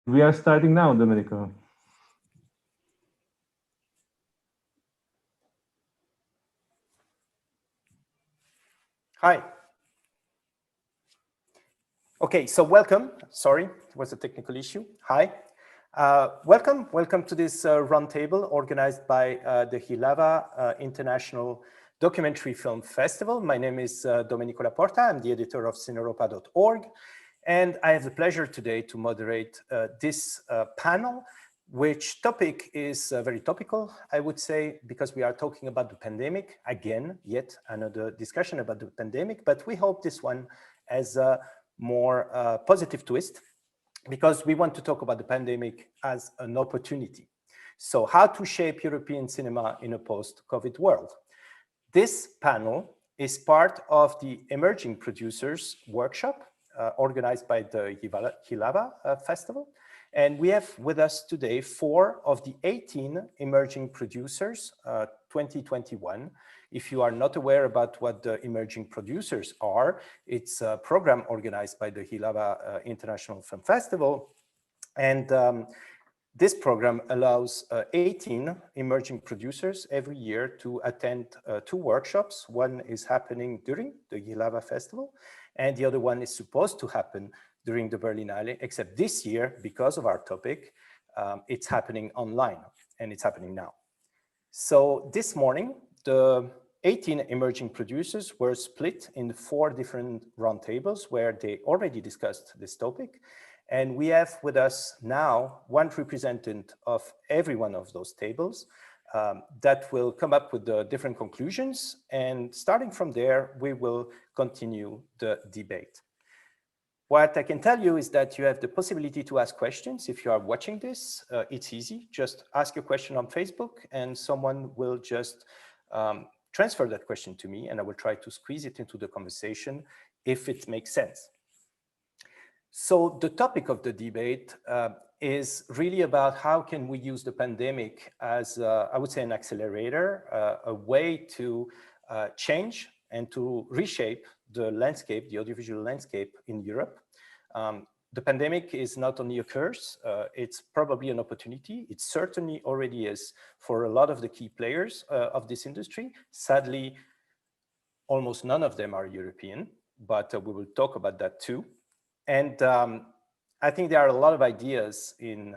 We are starting now, Domenico. Hi. Okay, so welcome. Sorry, it was a technical issue. Hi. Welcome to this roundtable organized by the Ji.hlava International Documentary Film Festival. My name is Domenico La Porta. I'm the editor of Cineuropa.org. And I have the pleasure today to moderate this panel, which topic is very topical, I would say, because we are talking about the pandemic. Again, yet another discussion about the pandemic, but we hope this one has a more positive twist, because we want to talk about the pandemic as an opportunity. So how to shape European cinema in a post-COVID world. This panel is part of the Emerging Producers Workshop organized by the Ji.hlava Festival. And we have with us today 4 of the 18 emerging producers 2021. If you are not aware about what the emerging producers are, it's a program organized by the Ji.hlava International Film Festival. And this program allows 18 emerging producers every year to attend 2 workshops. One is happening during the Ji.hlava Festival, and the other one is supposed to happen during the Berlinale, except this year, because of our topic, it's happening online, and it's happening now. So this morning, the 18 emerging producers were split in 4 different roundtables where they already discussed this topic. And we have with us now 1 representative of every one of those tables that will come up with the different conclusions. And starting from there, we will continue the debate. What I can tell you is that you have the possibility to ask questions. If you are watching this, it's easy. Just ask a question on Facebook and someone will just transfer that question to me, and I will try to squeeze it into the conversation if it makes sense. So the topic of the debate is really about how can we use the pandemic as, I would say, an accelerator, a way to change and to reshape the landscape, the audiovisual landscape in Europe. The pandemic is not only a curse, it's probably an opportunity. It certainly already is for a lot of the key players of this industry. Sadly, almost none of them are European, but we will talk about that too. And I think there are a lot of ideas in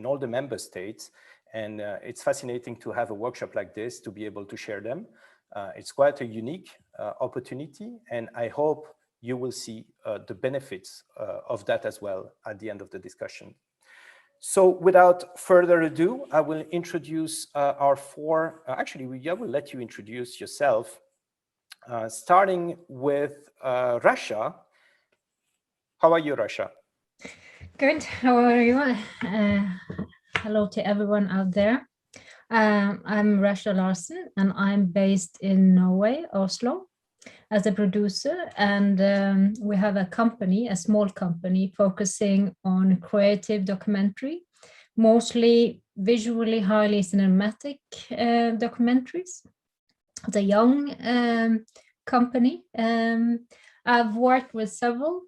all the member states, and it's fascinating to have a workshop like this to be able to share them. It's quite a unique opportunity, and I hope you will see the benefits of that as well at the end of the discussion. So without further ado, I will introduce our 4, actually, I will let you introduce yourself, starting with Rasha. How are you, Rasha? Good, how are you? Hello to everyone out there. I'm Rasha Larsen, and I'm based in Norway, Oslo, as a producer, and we have a company, a small company, focusing on creative documentary, mostly visually highly cinematic documentaries. It's a young company. I've worked with several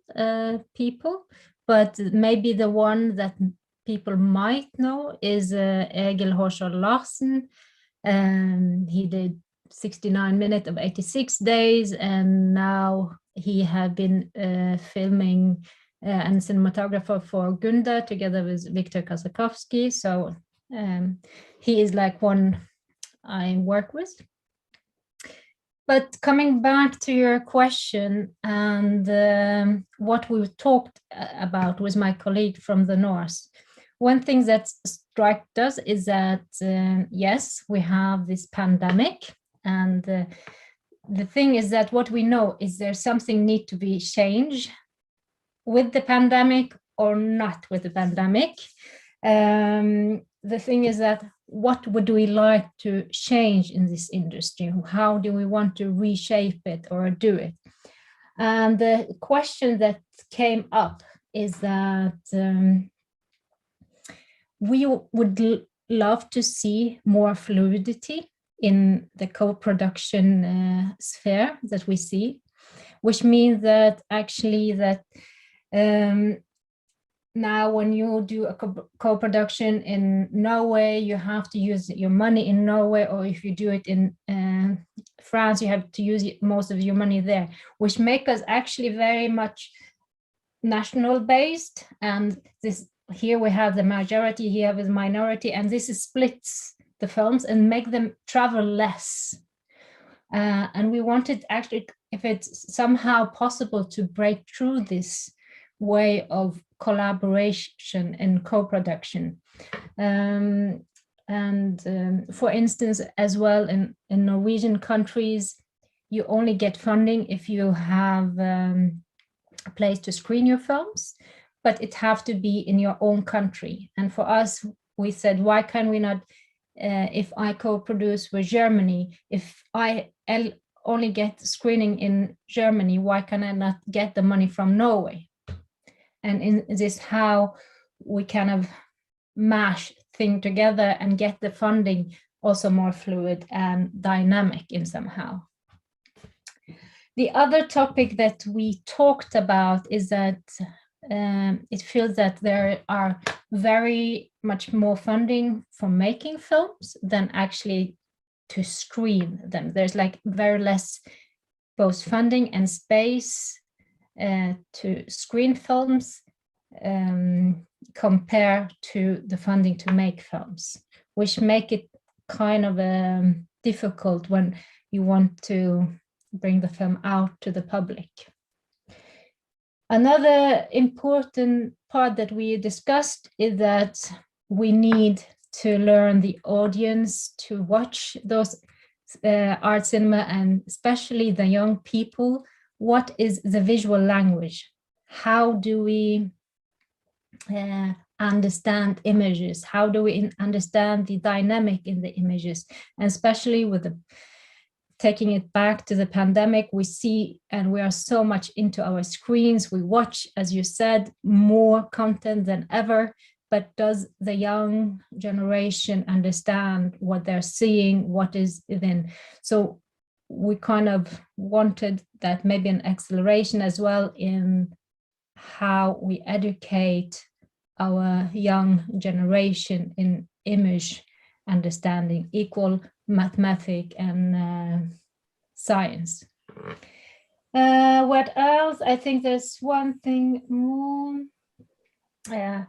people, but maybe the one that people might know is Egil Horshaug Larsen. He did 69 minutes of 86 days, and now he had been filming and cinematographer for Gunda together with Viktor Kosakowski. So he is like one I work with. But coming back to your question and what we talked about with my colleague from the north, one thing that struck us is that, yes, we have this pandemic. And the thing is that what we know is there something need to be changed with the pandemic or not with the pandemic. The thing is that what would we like to change in this industry? How do we want to reshape it or do it? And the question that came up is that we would love to see more fluidity in the co-production sphere that we see, which means that actually that now when you do a co-production in Norway, you have to use your money in Norway, or if you do it in France, you have to use most of your money there, which make us actually very much national based. And this here we have the majority, here with minority, and this is splits the films and make them travel less. And we wanted actually, if it's somehow possible, to break through this way of collaboration and co-production. For instance, as well in Norwegian countries, you only get funding if you have a place to screen your films, but it have to be in your own country. And for us, we said, why can we not, if I co-produce with Germany, if I only get screening in Germany, why can I not get the money from Norway? And in this how we kind of mash things together and get the funding also more fluid and dynamic in somehow. The other topic that we talked about is that it feels that there are very much more funding for making films than actually to screen them. There's like very less both funding and space to screen films compared to the funding to make films, which make it kind of difficult when you want to bring the film out to the public. Another important part that we discussed is that we need to learn the audience to watch those art cinema, and especially the young people. What is the visual language? How do we understand images? How do we understand the dynamic in the images? And especially with the taking it back to the pandemic, we see, and we are so much into our screens, we watch, as you said, more content than ever, but does the young generation understand what they're seeing, what is then? So we kind of wanted that maybe an acceleration as well in how we educate our young generation in image understanding, equal mathematics and science. What else? I think there's one thing more. Yeah,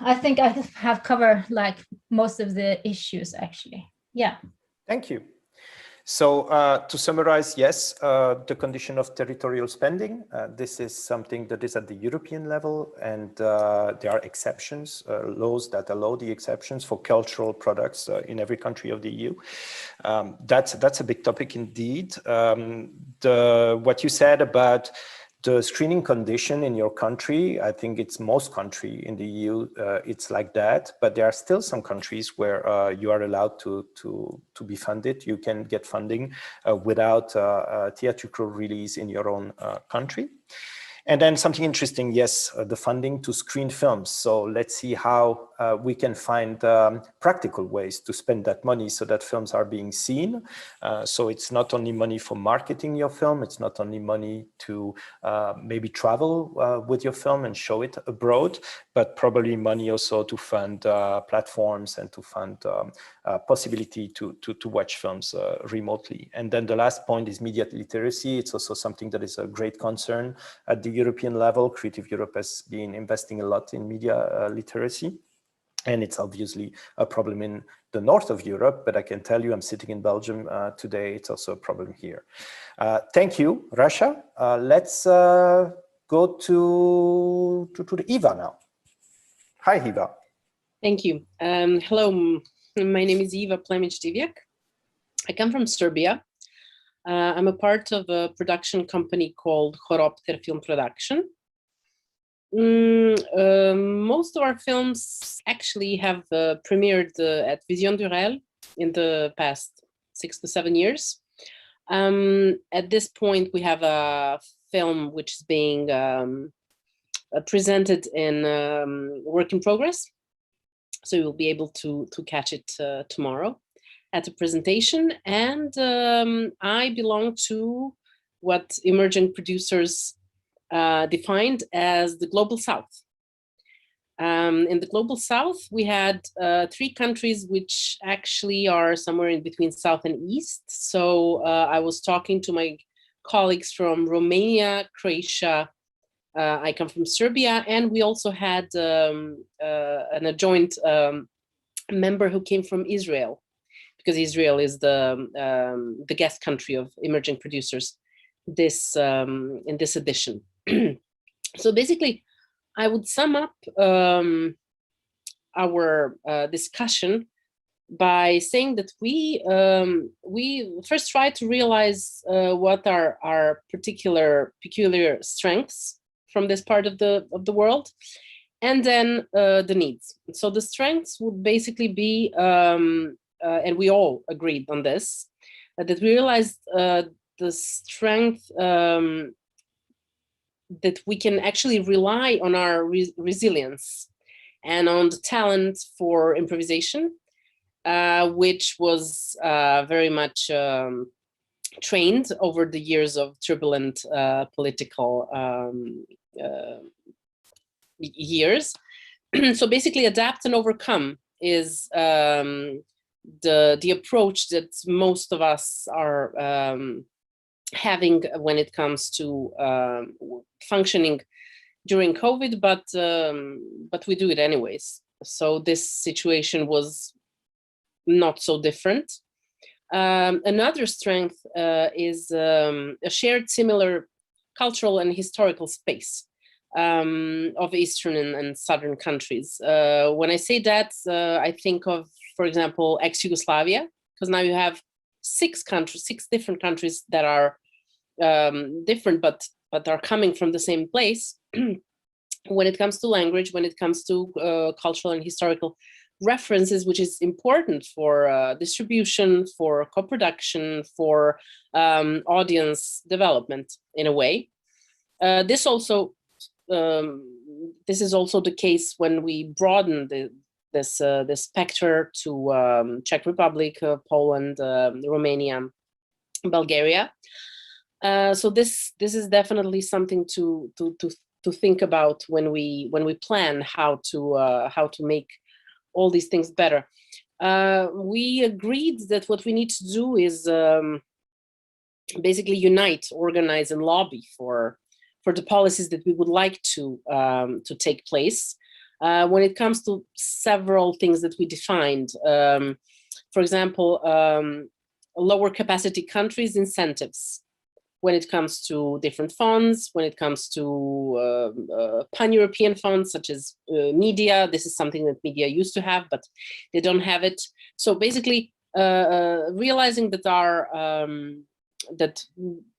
I think I have covered like most of the issues actually. Yeah. Thank you. So to summarize, yes, the condition of territorial spending, this is something that is at the European level, and there are exceptions, laws that allow the exceptions for cultural products in every country of the EU. That's a big topic indeed. What you said about the screening condition in your country, I think it's most country in the EU, it's like that, but there are still some countries where you are allowed to be funded. You can get funding without a theatrical release in your own country. And then something interesting, yes, the funding to screen films. So let's see how we can find practical ways to spend that money so that films are being seen. So it's not only money for marketing your film, it's not only money to maybe travel with your film and show it abroad, but probably money also to fund platforms and to fund possibility to watch films remotely. And then the last point is media literacy. It's also something that is a great concern at the European level. Creative Europe has been investing a lot in media literacy. And it's obviously a problem in the north of Europe, but I can tell you I'm sitting in Belgium today. It's also a problem here. Thank you, Rasha. Let's go to Eva now. Hi, Eva. Thank you. Hello, my name is Eva Plemichtiviak. I come from Serbia. I'm a part of a production company called Horopter Film Production. Most of our films actually have premiered at Vision du Réel in the past 6 to 7 years. At this point, we have a film which is being presented in work in progress. So you'll be able to catch it tomorrow at the presentation. And I belong to what emerging producers defined as the Global South. In the global south, we had 3 countries which actually are somewhere in between south and east. So I was talking to my colleagues from Romania, Croatia. I come from Serbia, and we also had an adjoint member who came from Israel, because Israel is the guest country of emerging producers in this edition. So basically, I would sum up our discussion by saying that we first try to realize what are our peculiar strengths from this part of the world, and then the needs. So the strengths would basically be, and we all agreed on this, that we realized the strength that we can actually rely on our resilience and on the talent for improvisation, which was very much trained over the years of turbulent political years. So basically, adapt and overcome is the approach that most of us are having when it comes to functioning during COVID, but we do it anyways. So this situation was not so different. Another strength is a shared similar cultural and historical space of Eastern and Southern countries. When I say that, I think of, for example, ex-Yugoslavia, because now you have 6 different countries that are different, but are coming from the same place. When it comes to language, when it comes to cultural and historical references, which is important for distribution, for co-production, for audience development in a way. This is also the case when we broaden this specter to Czech Republic, Poland, Romania, Bulgaria. So this is definitely something to think about when we plan how to make all these things better. We agreed that what we need to do is basically unite, organize, and lobby for the policies that we would like to take place. When it comes to several things that we defined, for example, lower capacity countries incentives. When it comes to different funds, when it comes to pan-European funds such as media, this is something that media used to have, but they don't have it. So basically, realizing that that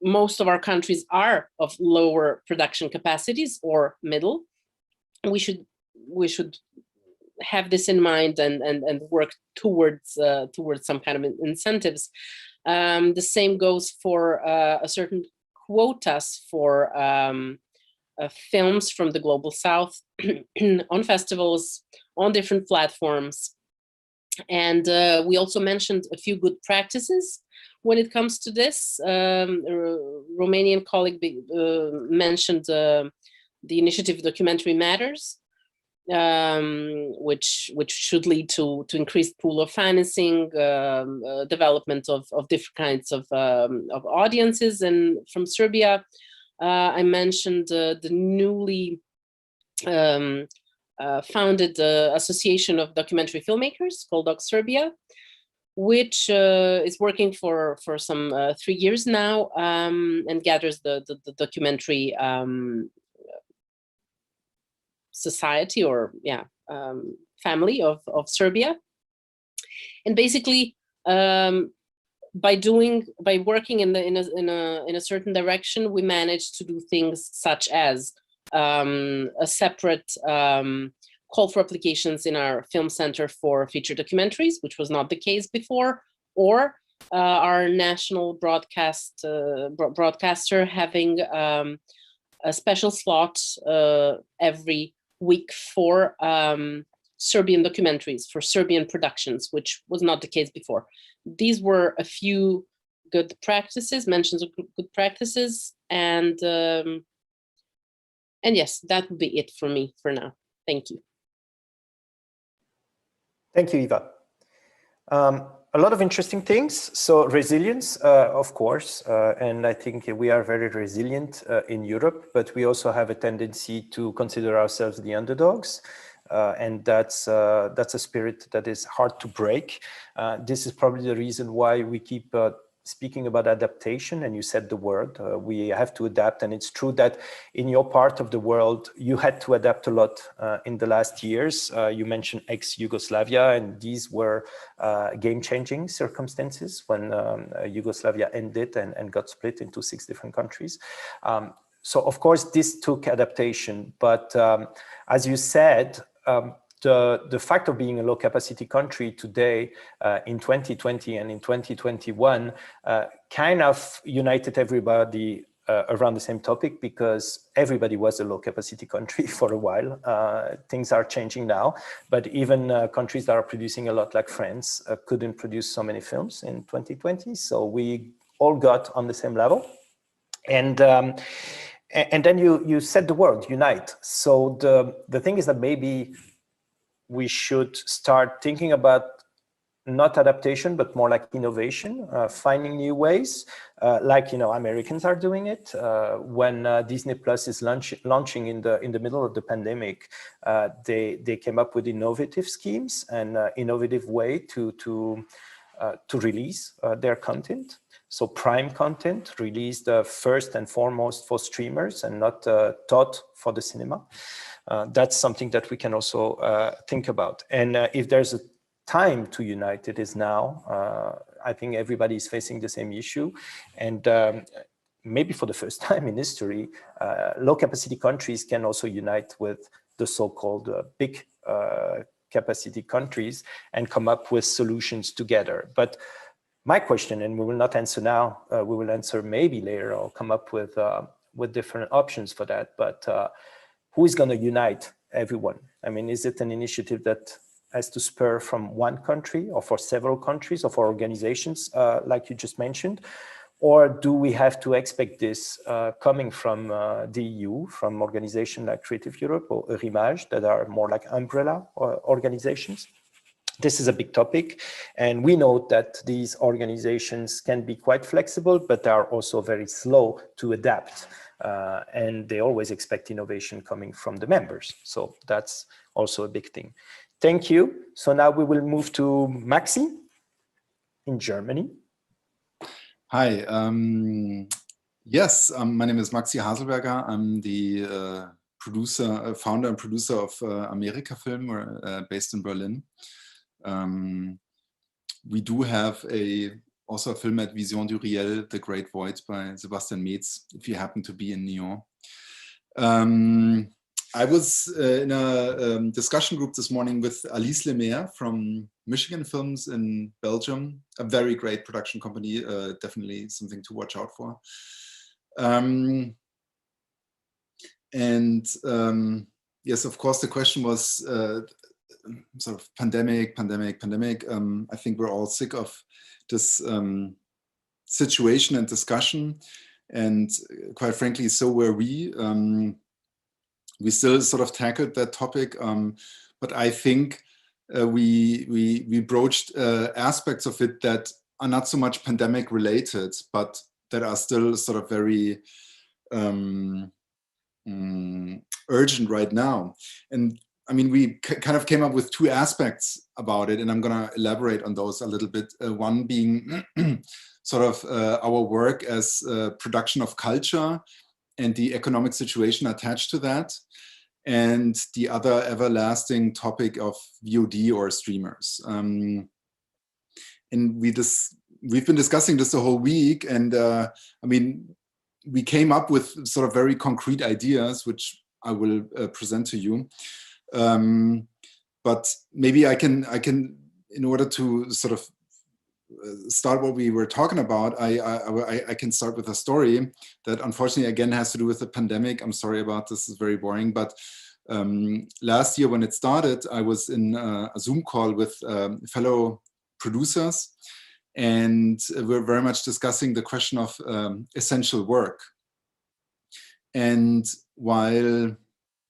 most of our countries are of lower production capacities or middle, we should have this in mind and work towards some kind of incentives. The same goes for a certain quotas for films from the global south on festivals, on different platforms. And we also mentioned a few good practices when it comes to this. Romanian colleague mentioned the initiative Documentary Matters, which should lead to increased pool of financing, development of different kinds of audiences. And from Serbia, I mentioned the newly founded Association of Documentary Filmmakers called Doc Serbia, which is working for some 3 years now, and gathers the documentary society or family of Serbia. And basically by working in a certain direction, we managed to do things such as a separate call for applications in our film center for feature documentaries, which was not the case before, or our national broadcaster having a special slot every week for Serbian documentaries, for Serbian productions, which was not the case before. These were a few good practices, mentions of good practices, and yes, that would be it for me for now. Thank you. Thank you, Eva. A lot of interesting things. So resilience, of course, and I think we are very resilient in Europe, but we also have a tendency to consider ourselves the underdogs. And that's a spirit that is hard to break. This is probably the reason why we keep speaking about adaptation, and you said the word, we have to adapt. And it's true that in your part of the world, you had to adapt a lot in the last years. You mentioned ex-Yugoslavia, and these were game-changing circumstances when Yugoslavia ended and got split into 6 different countries. So of course, this took adaptation, but as you said, the fact of being a low capacity country today in 2020 and in 2021 kind of united everybody around the same topic, because everybody was a low capacity country for a while. Things are changing now, but even countries that are producing a lot like France couldn't produce so many films in 2020. So we all got on the same level. And then you said the word unite. So the thing is that maybe we should start thinking about not adaptation, but more like innovation, finding new ways, like, you know, Americans are doing it. When Disney Plus is launching in the middle of the pandemic, they came up with innovative schemes and innovative way to release their content. So Prime content released first and foremost for streamers and not taught for the cinema. That's something that we can also think about. And if there's a time to unite, it is now. I think everybody is facing the same issue. And maybe for the first time in history, low capacity countries can also unite with the so-called big capacity countries and come up with solutions together. But my question, and we will not answer now, we will answer maybe later, or come up with different options for that. But who is going to unite everyone? I mean, is it an initiative that has to spur from one country or for several countries or for organizations like you just mentioned? Or do we have to expect this coming from the EU, from organizations like Creative Europe or Eurimage that are more like umbrella organizations? This is a big topic, and we know that these organizations can be quite flexible, but they are also very slow to adapt. And they always expect innovation coming from the members. So that's also a big thing. Thank you. So now we will move to Maxi in Germany. Hi. Yes, my name is Maxi Hazelberger. I'm the founder and producer of America Film. We're based in Berlin. We do have also a film at Vision du Réel, The Great Void by Sebastian Metz, if you happen to be in Nyon. I was in a discussion group this morning with Alice Lemaire from Michigan Films in Belgium, a very great production company, definitely something to watch out for. Yes, of course, the question was sort of pandemic. I think we're all sick of this situation and discussion, and quite frankly, so were we. We still sort of tackled that topic, but I think we broached aspects of it that are not so much pandemic related, but that are still sort of very urgent right now. And I mean, we kind of came up with 2 aspects about it, and I'm going to elaborate on those a little bit. One being sort of our work as production of culture and the economic situation attached to that, and the other everlasting topic of VOD or streamers. And we've been discussing this the whole week, and I mean, we came up with sort of very concrete ideas, which I will present to you. But maybe I can, in order to sort of start what we were talking about, I can start with a story that unfortunately again has to do with the pandemic. I'm sorry about this, it's very boring, but last year when it started, I was in a Zoom call with fellow producers, and we're very much discussing the question of essential work. And while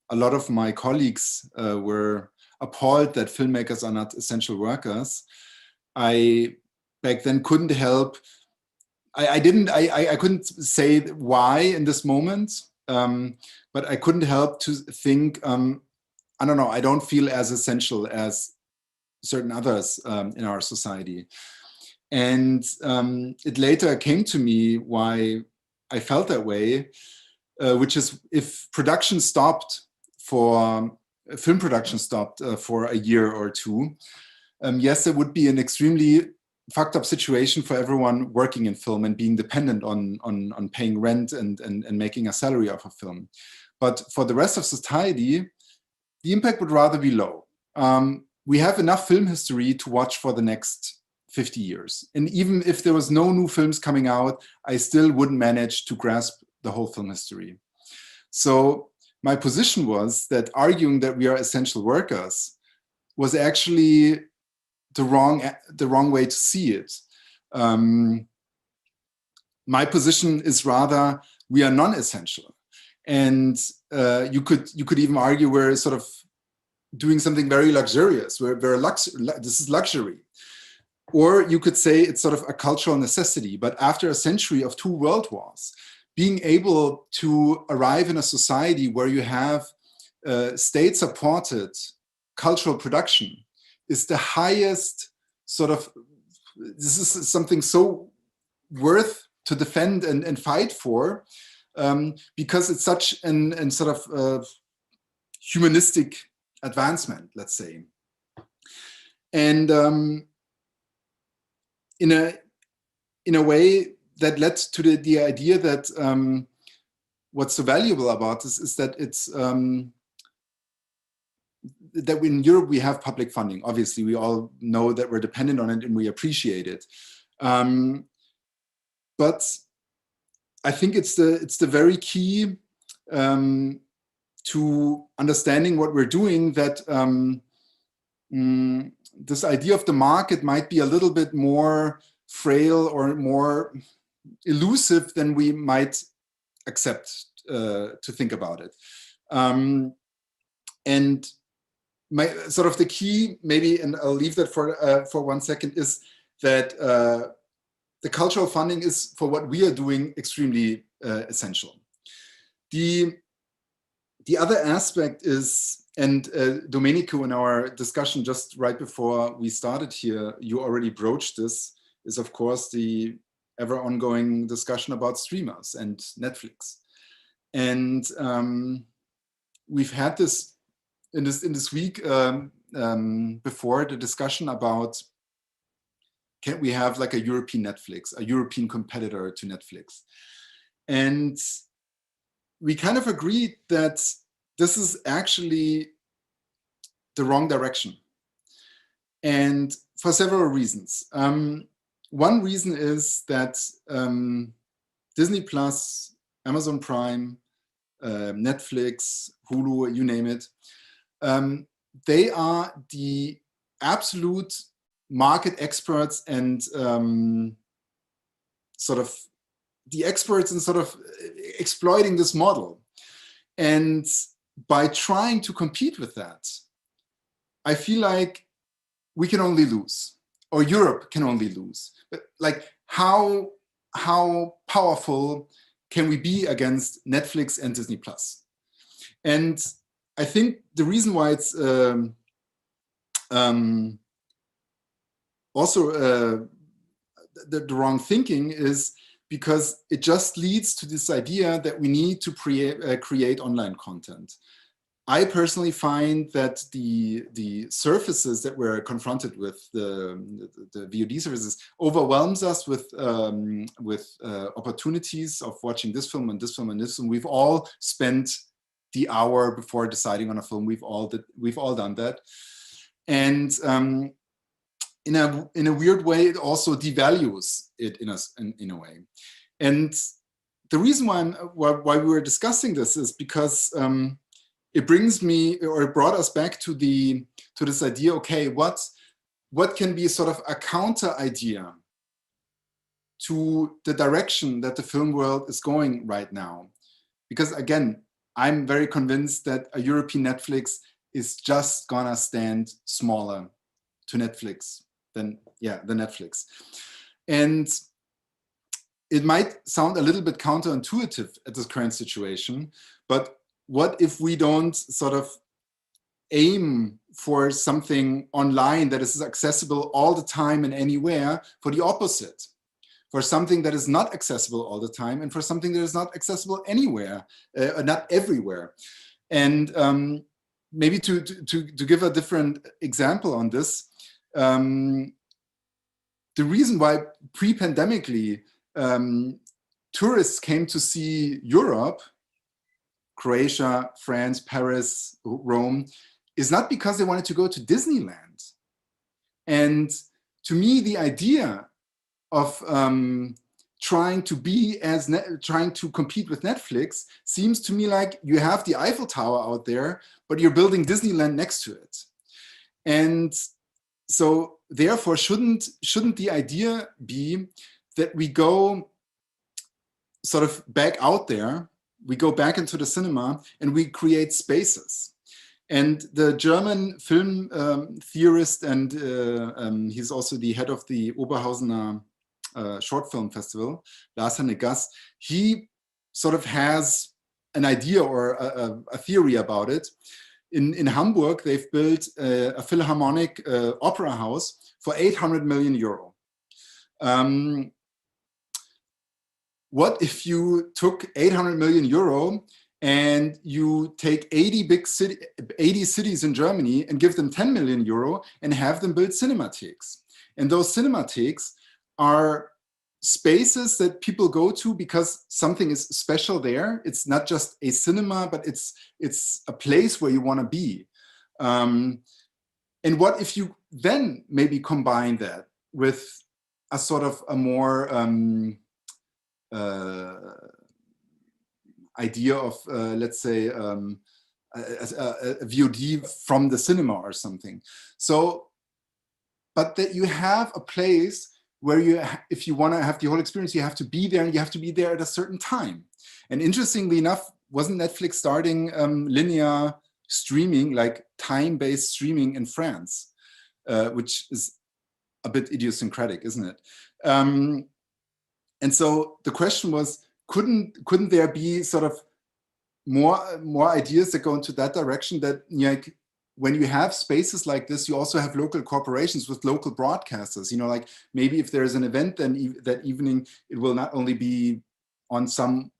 a lot of my colleagues were appalled that filmmakers are not essential workers, I back then couldn't help. I couldn't say why in this moment, but I couldn't help to think, I don't know, I don't feel as essential as certain others in our society. And it later came to me why I felt that way, which is if production stopped film production stopped for a year or two, yes, it would be an extremely fucked up situation for everyone working in film and being dependent on paying rent and making a salary off of film. But for the rest of society, the impact would rather be low. We have enough film history to watch for the next 50 years. And even if there was no new films coming out, I still wouldn't manage to grasp the whole film history. So my position was that arguing that we are essential workers was actually the wrong way to see it. My position is rather we are non-essential, and you could even argue we're sort of doing something very luxurious. This is luxury, or you could say it's sort of a cultural necessity. But after a century of 2 world wars, being able to arrive in a society where you have state-supported cultural production is the highest sort of, this is something so worth to defend and fight for, because it's such an sort of humanistic advancement, let's say. And in a way that led to the idea that what's so valuable about this is that it's that in Europe we have public funding. Obviously, we all know that we're dependent on it and we appreciate it. But I think it's the very key to understanding what we're doing, that this idea of the market might be a little bit more frail or more elusive than we might accept to think about it. And my sort of the key, maybe, and I'll leave that for 1 second, is that the cultural funding is, for what we are doing, extremely essential. The other aspect is, and Domenico, in our discussion just right before we started here, you already broached this, is of course the ever ongoing discussion about streamers and Netflix. And we've had this in this week before, the discussion about, can we have like a European Netflix, a European competitor to Netflix? And we kind of agreed that this is actually the wrong direction, and for several reasons. One reason is that Disney Plus, Amazon Prime, Netflix, Hulu, you name it, they are the absolute market experts and sort of the experts in sort of exploiting this model. And by trying to compete with that, I feel like we can only lose, or Europe can only lose. But like, how powerful can we be against Netflix and Disney Plus? And I think the reason why it's also the wrong thinking is because it just leads to this idea that we need to create online content. I personally find that the surfaces that we're confronted with, the VOD services, overwhelms us with opportunities of watching this film and this film and this film. We've all spent the hour before deciding on a film. We've all done that, and in a weird way, it also devalues it in a way. And the reason why we were discussing this is because it brings me, or it brought us back to this idea. Okay, what can be sort of a counter idea to the direction that the film world is going right now? Because again, I'm very convinced that a European Netflix is just gonna stand smaller to Netflix than Netflix. And it might sound a little bit counterintuitive at this current situation, but what if we don't sort of aim for something online that is accessible all the time and anywhere, for the opposite, for something that is not accessible all the time, and for something that is not accessible anywhere, not everywhere. And maybe to give a different example on this, the reason why pre-pandemically tourists came to see Europe, Croatia, France, Paris, Rome, is not because they wanted to go to Disneyland. And to me, the idea of trying to compete with Netflix seems to me like you have the Eiffel Tower out there, but you're building Disneyland next to it. And so therefore, shouldn't the idea be that we go sort of back out there, we go back into the cinema and we create spaces? And the German film theorist, and he's also the head of the Oberhausener Short Film Festival, Lars Gass, he sort of has an idea or a theory about it. In Hamburg, they've built a Philharmonic opera house for 800 million euro. What if you took 800 million euro and you take 80 cities in Germany and give them 10 million euro and have them build cinematheques? And those cinematheques are spaces that people go to because something is special there. It's not just a cinema, but it's a place where you want to be. And what if you then maybe combine that with a sort of a more idea of, let's say, a VOD from the cinema or something. So, but that you have a place where you, if you want to have the whole experience, you have to be there, and you have to be there at a certain time. And interestingly enough, wasn't Netflix starting linear streaming, like time-based streaming in France, which is a bit idiosyncratic, isn't it? And so the question was, couldn't there be sort of more ideas that go into that direction, that, you know, like, when you have spaces like this, you also have local corporations with local broadcasters. You know, like maybe if there's an event, then that evening it will not only be on some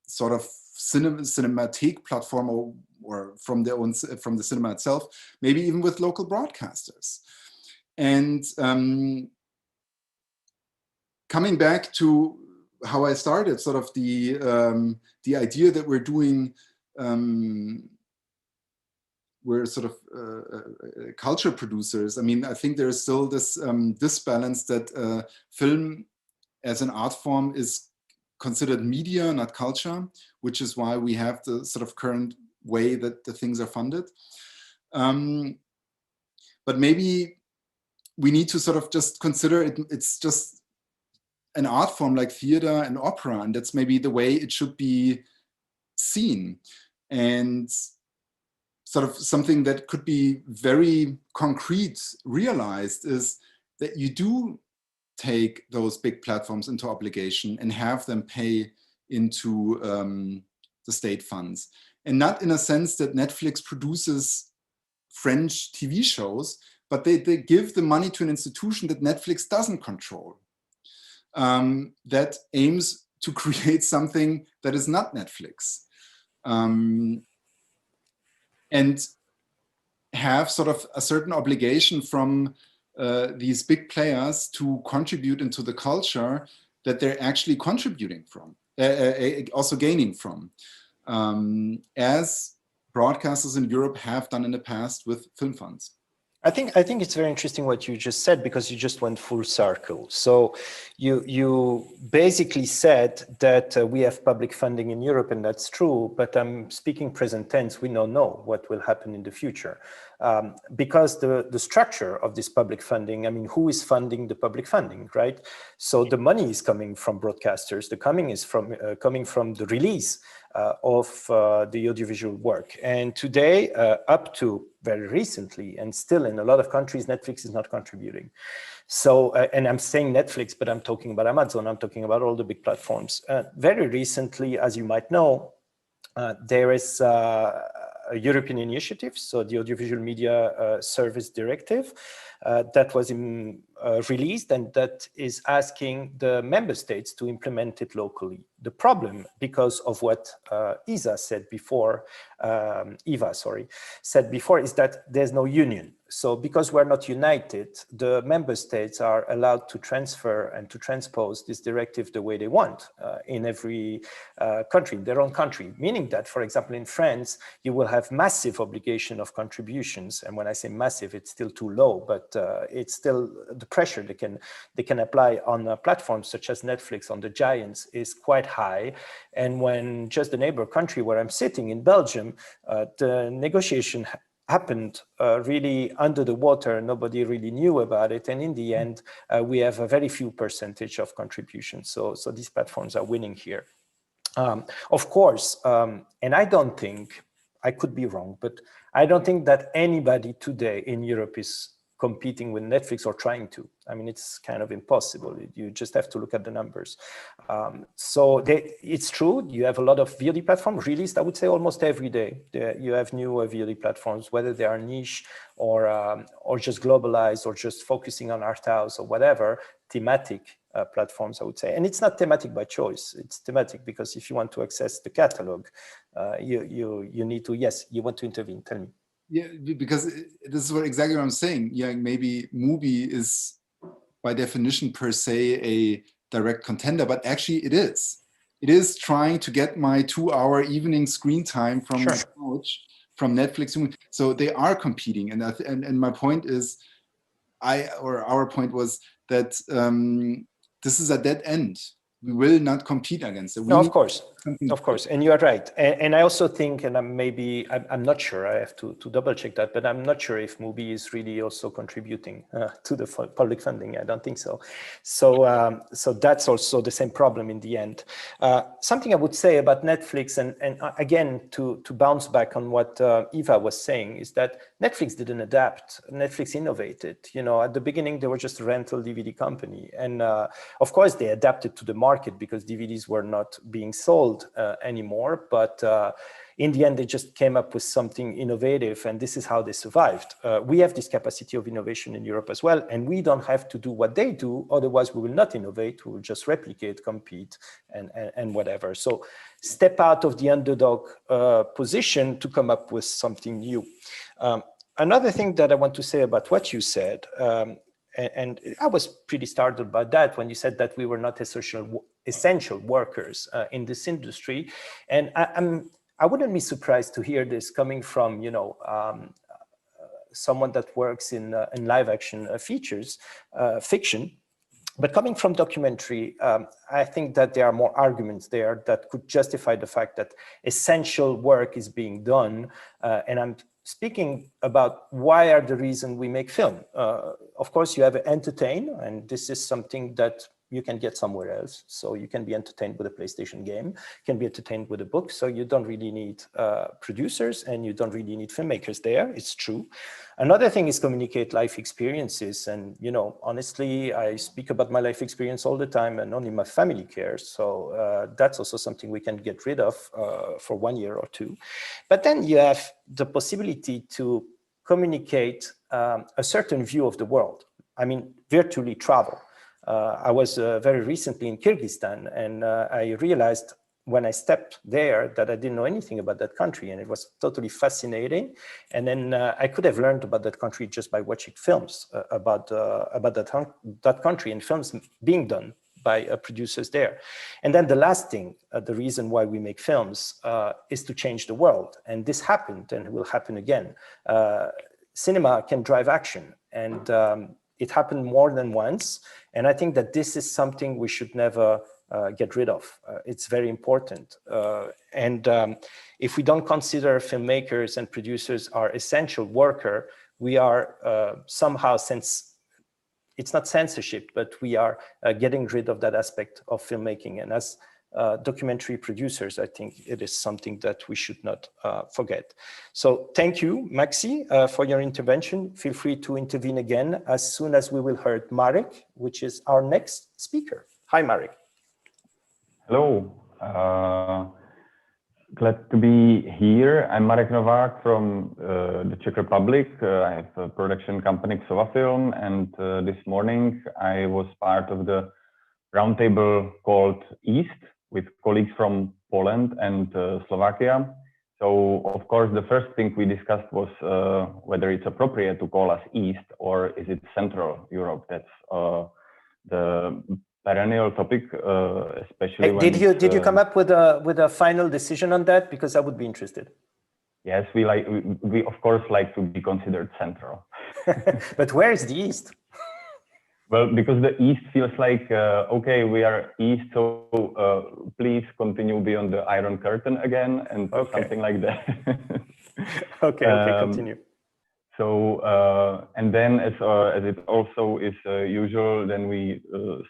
sort of cinematheque platform or from the cinema itself, maybe even with local broadcasters. And coming back to how I started, sort of the idea that we're doing. We're sort of culture producers. I mean, I think there's still this disbalance that film as an art form is considered media, not culture, which is why we have the sort of current way that the things are funded. But maybe we need to sort of just consider it's just an art form like theater and opera, and that's maybe the way it should be seen. And sort of something that could be very concrete realized is that you do take those big platforms into obligation and have them pay into the state funds. And not in a sense that Netflix produces French TV shows, but they give the money to an institution that Netflix doesn't control, that aims to create something that is not Netflix. And have sort of a certain obligation from these big players to contribute into the culture that they're actually contributing from, also gaining from, as broadcasters in Europe have done in the past with film funds. I think it's very interesting what you just said, because you just went full circle. So you basically said that we have public funding in Europe, and that's true, but I'm speaking present tense. We don't know what will happen in the future. because the structure of this public funding, I mean, who is funding the public funding, right? So the money is coming from broadcasters, coming from the release of the audiovisual work. And today, up to very recently, and still in a lot of countries, Netflix is not contributing. So, and I'm saying Netflix, but I'm talking about Amazon, I'm talking about all the big platforms. Very recently, as you might know, there is a European initiative, so the Audiovisual Media Service Directive, that was released, and that is asking the member states to implement it locally. The problem, because of what Eva said before, is that there's no union. So because we're not united, the member states are allowed to transfer and to transpose this directive the way they want in every country, in their own country. Meaning that, for example, in France, you will have massive obligation of contributions. And when I say massive, it's still too low, but it's still the pressure they can apply on platforms such as Netflix, on the giants, is quite high. And when just the neighbor country where I'm sitting in Belgium, the negotiation happened really under the water. Nobody really knew about it. And in the end, we have a very few percentage of contributions. So these platforms are winning here. Of course, and I don't think, I could be wrong, but I don't think that anybody today in Europe is competing with Netflix or trying to. I mean, it's kind of impossible. You just have to look at the numbers. It's true, you have a lot of VOD platforms released, I would say almost every day. You have new VOD platforms, whether they are niche or just globalized or just focusing on art house or whatever, thematic platforms, I would say. And it's not thematic by choice. It's thematic because if you want to access the catalog, you need to, yes, you want to intervene. Tell me. Yeah, because this is exactly what I'm saying. Yeah, maybe Mubi is by definition per se a direct contender, but actually it is. It is trying to get my 2-hour evening screen time from my couch, from Netflix. So they are competing, and my point is, our point was that this is a dead end. We will not compete against it. No, of course, and you are right. And I also think, and I'm not sure, I have to double check that, but I'm not sure if Mubi is really also contributing to the public funding. I don't think so. So that's also the same problem in the end. Something I would say about Netflix, and again, to bounce back on what Eva was saying, is that Netflix didn't adapt. Netflix innovated. You know, at the beginning, they were just a rental DVD company. And of course, they adapted to the market because DVDs were not being sold anymore. But in the end, they just came up with something innovative, and this is how they survived. We have this capacity of innovation in Europe as well, and we don't have to do what they do. Otherwise, we will not innovate. We will just replicate, compete, and whatever. So step out of the underdog position to come up with something new. Another thing that I want to say about what you said, and I was pretty startled by that when you said that we were not essential workers in this industry. And I wouldn't be surprised to hear this coming from, someone that works in live action fiction. But coming from documentary, I think that there are more arguments there that could justify the fact that essential work is being done. And I'm speaking about why are the reason we make film. Of course, you have entertain, and this is something that you can get somewhere else. So you can be entertained with a PlayStation game, can be entertained with a book. So you don't really need producers, and you don't really need filmmakers there. It's true. Another thing is communicate life experiences. And, honestly, I speak about my life experience all the time, and only my family cares. So that's also something we can get rid of for 1 year or 2. But then you have the possibility to communicate a certain view of the world. I mean, virtually travel. I was very recently in Kyrgyzstan, and I realized when I stepped there that I didn't know anything about that country, and it was totally fascinating. And then I could have learned about that country just by watching films about that country, and films being done by producers there. And then the last thing, the reason why we make films is to change the world. And this happened, and it will happen again. Cinema can drive action, and it happened more than once. And I think that this is something we should never get rid of. It's very important. If we don't consider filmmakers and producers are essential worker, we are somehow, it's not censorship, but we are getting rid of that aspect of filmmaking. And as documentary producers, I think it is something that we should not forget. So thank you, Maxi, for your intervention. Feel free to intervene again as soon as we will hear Marek, which is our next speaker. Hi, Marek. Hello. Glad to be here. I'm Marek Novak from the Czech Republic. I have a production company, Xova Film, and this morning I was part of the roundtable called East with colleagues from Poland and Slovakia. So, of course, the first thing we discussed was whether it's appropriate to call us East or is it Central Europe. That's the perennial topic, especially when did you come up with a final decision on that? Because I would be interested. Yes, we of course like to be considered central. But where is the East? Well, because the East feels like okay, we are East, so please continue beyond the Iron Curtain again, and something like that. Okay, continue. So, and then as it also is usual, then we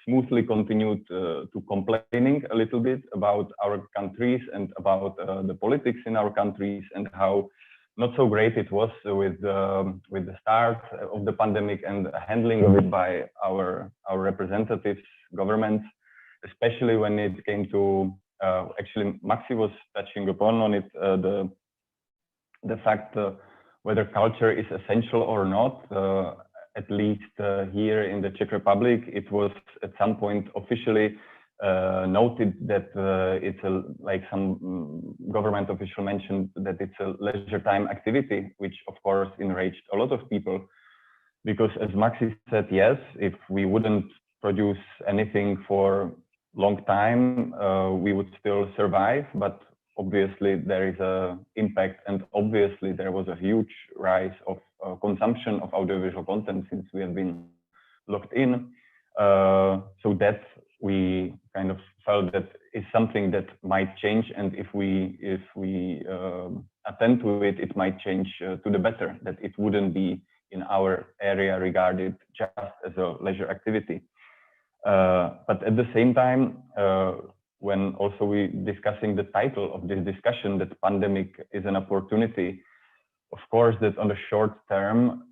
smoothly continued to complaining a little bit about our countries and about the politics in our countries and how not so great it was with the start of the pandemic and handling of it by our representatives, governments, especially when it came to actually Maxi was touching upon on it, the fact whether culture is essential or not. At least here in the Czech Republic, it was at some point officially noted that it's like some government official mentioned that it's a leisure time activity, which of course enraged a lot of people. Because as Maxi said, yes, if we wouldn't produce anything for long time, we would still survive, but obviously there is an impact, and obviously there was a huge rise of consumption of audiovisual content since we have been locked in. So that we kind of felt that is something that might change, and if we attend to it, it might change to the better, that it wouldn't be in our area regarded just as a leisure activity. But at the same time, when also we discussing the title of this discussion, that pandemic is an opportunity, of course, that on the short term,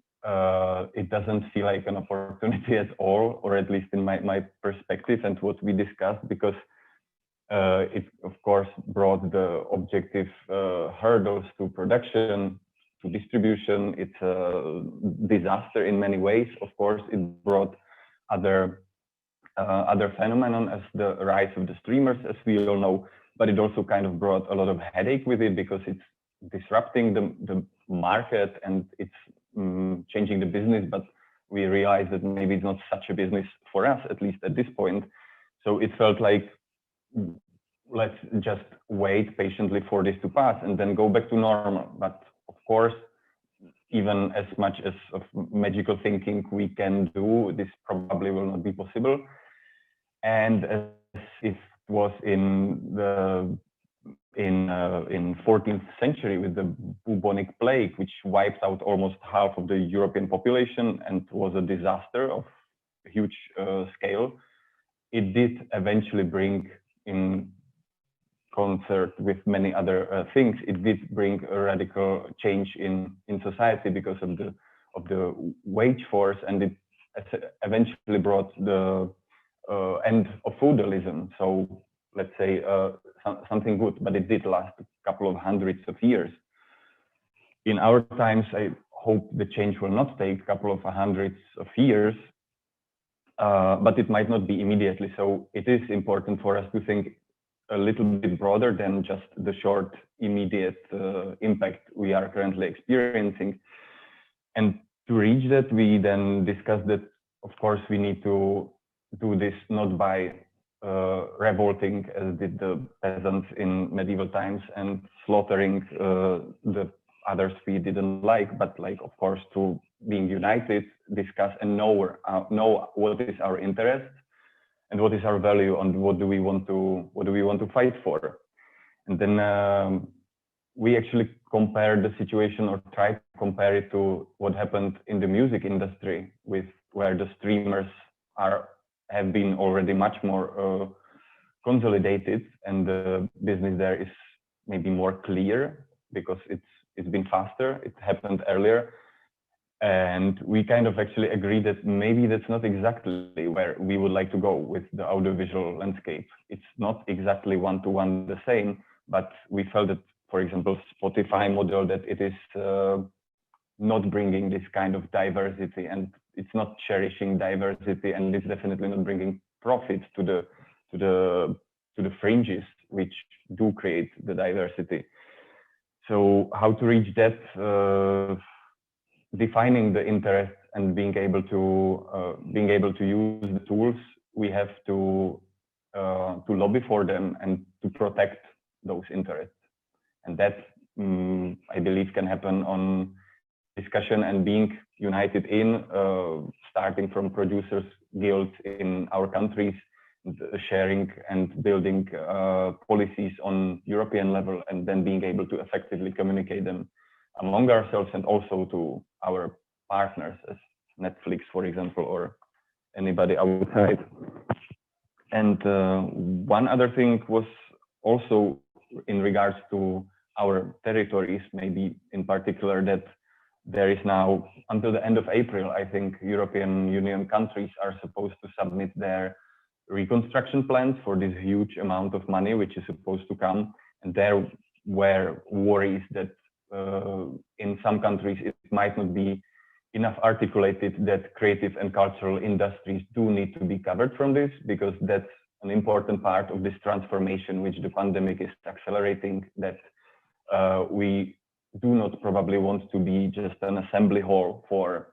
it doesn't feel like an opportunity at all, or at least in my perspective and what we discussed, because it, of course, brought the objective hurdles to production, to distribution. It's a disaster in many ways. Of course, it brought other phenomenon as the rise of the streamers, as we all know, but it also kind of brought a lot of headache with it because it's disrupting the market and it's changing the business, but we realized that maybe it's not such a business for us, at least at this point. So it felt like, let's just wait patiently for this to pass and then go back to normal. But of course, even as much as of magical thinking we can do, this probably will not be possible. And as it was in 14th century with the bubonic plague, which wiped out almost half of the European population and was a disaster of a huge scale, it did eventually bring, in concert with many other things, it did bring a radical change in society because of the wage force, and it eventually brought the end of feudalism. So let's say something good, but it did last a couple of hundreds of years. In our times, I hope the change will not take a couple of hundreds of years, but it might not be immediately. So it is important for us to think a little bit broader than just the short, immediate impact we are currently experiencing. And to reach that, we then discussed that, of course, we need to do this not by revolting as did the peasants in medieval times and slaughtering the others we didn't like, but like, of course, to being united, discuss and know what is our interest, and what is our value, and what do we want to fight for. And then we actually compared the situation, or tried to compare it to what happened in the music industry, where the streamers have been already much more consolidated, and the business there is maybe more clear because it's been faster, it happened earlier. And we kind of actually agree that maybe that's not exactly where we would like to go with the audiovisual landscape. It's not exactly one-to-one the same, but we felt that, for example, Spotify model, that it is not bringing this kind of diversity, and it's not cherishing diversity, and it's definitely not bringing profit to the fringes which do create the diversity. So how to reach that? Defining the interest and being able to use the tools we have to lobby for them and to protect those interests. And that I believe can happen on discussion and being united in starting from producers guilds in our countries, sharing and building policies on European level, and then being able to effectively communicate them among ourselves and also to our partners as Netflix, for example, or anybody outside. And one other thing was also in regards to our territories, maybe in particular, that there is now, until the end of April, I think European Union countries are supposed to submit their reconstruction plans for this huge amount of money which is supposed to come. And there were worries that in some countries it might not be enough articulated that creative and cultural industries do need to be covered from this, because that's an important part of this transformation which the pandemic is accelerating, that we do not probably want to be just an assembly hall for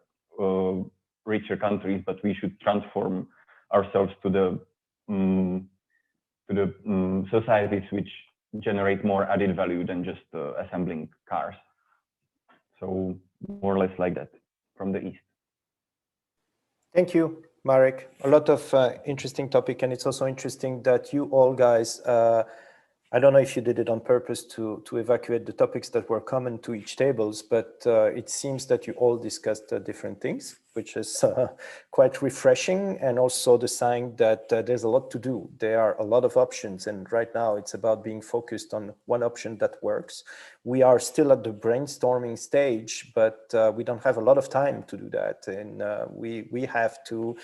richer countries, but we should transform ourselves to the societies which generate more added value than just assembling cars. So more or less like that from the East. Thank you, Marek. A lot of interesting topic, and it's also interesting that you all guys, I don't know if you did it on purpose to evacuate the topics that were common to each tables, but it seems that you all discussed different things, which is quite refreshing, and also the sign that there's a lot to do. There are a lot of options, and right now it's about being focused on one option that works. We are still at the brainstorming stage, but we don't have a lot of time to do that, and we have to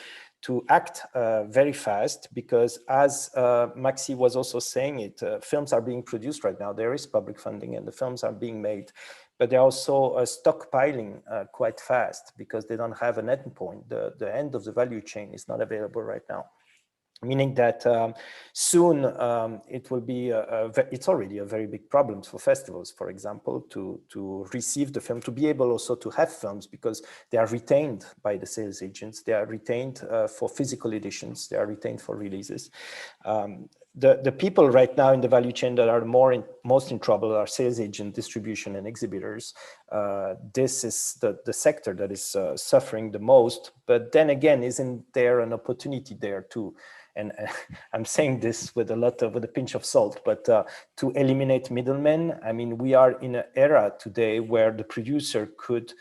act very fast, because as Maxi was also saying it, films are being produced right now. There is public funding and the films are being made, but they're also stockpiling quite fast because they don't have an end point. The end of the value chain is not available right now. Meaning that soon it will be, it's already a very big problem for festivals, for example, to receive the film, to be able also to have films, because they are retained by the sales agents, they are retained for physical editions, they are retained for releases. The people right now in the value chain that are most in trouble are sales agent, distribution, and exhibitors. This is the sector that is suffering the most, but then again, isn't there an opportunity there too? And I'm saying this with a pinch of salt, but to eliminate middlemen. I mean, we are in an era today where the producer could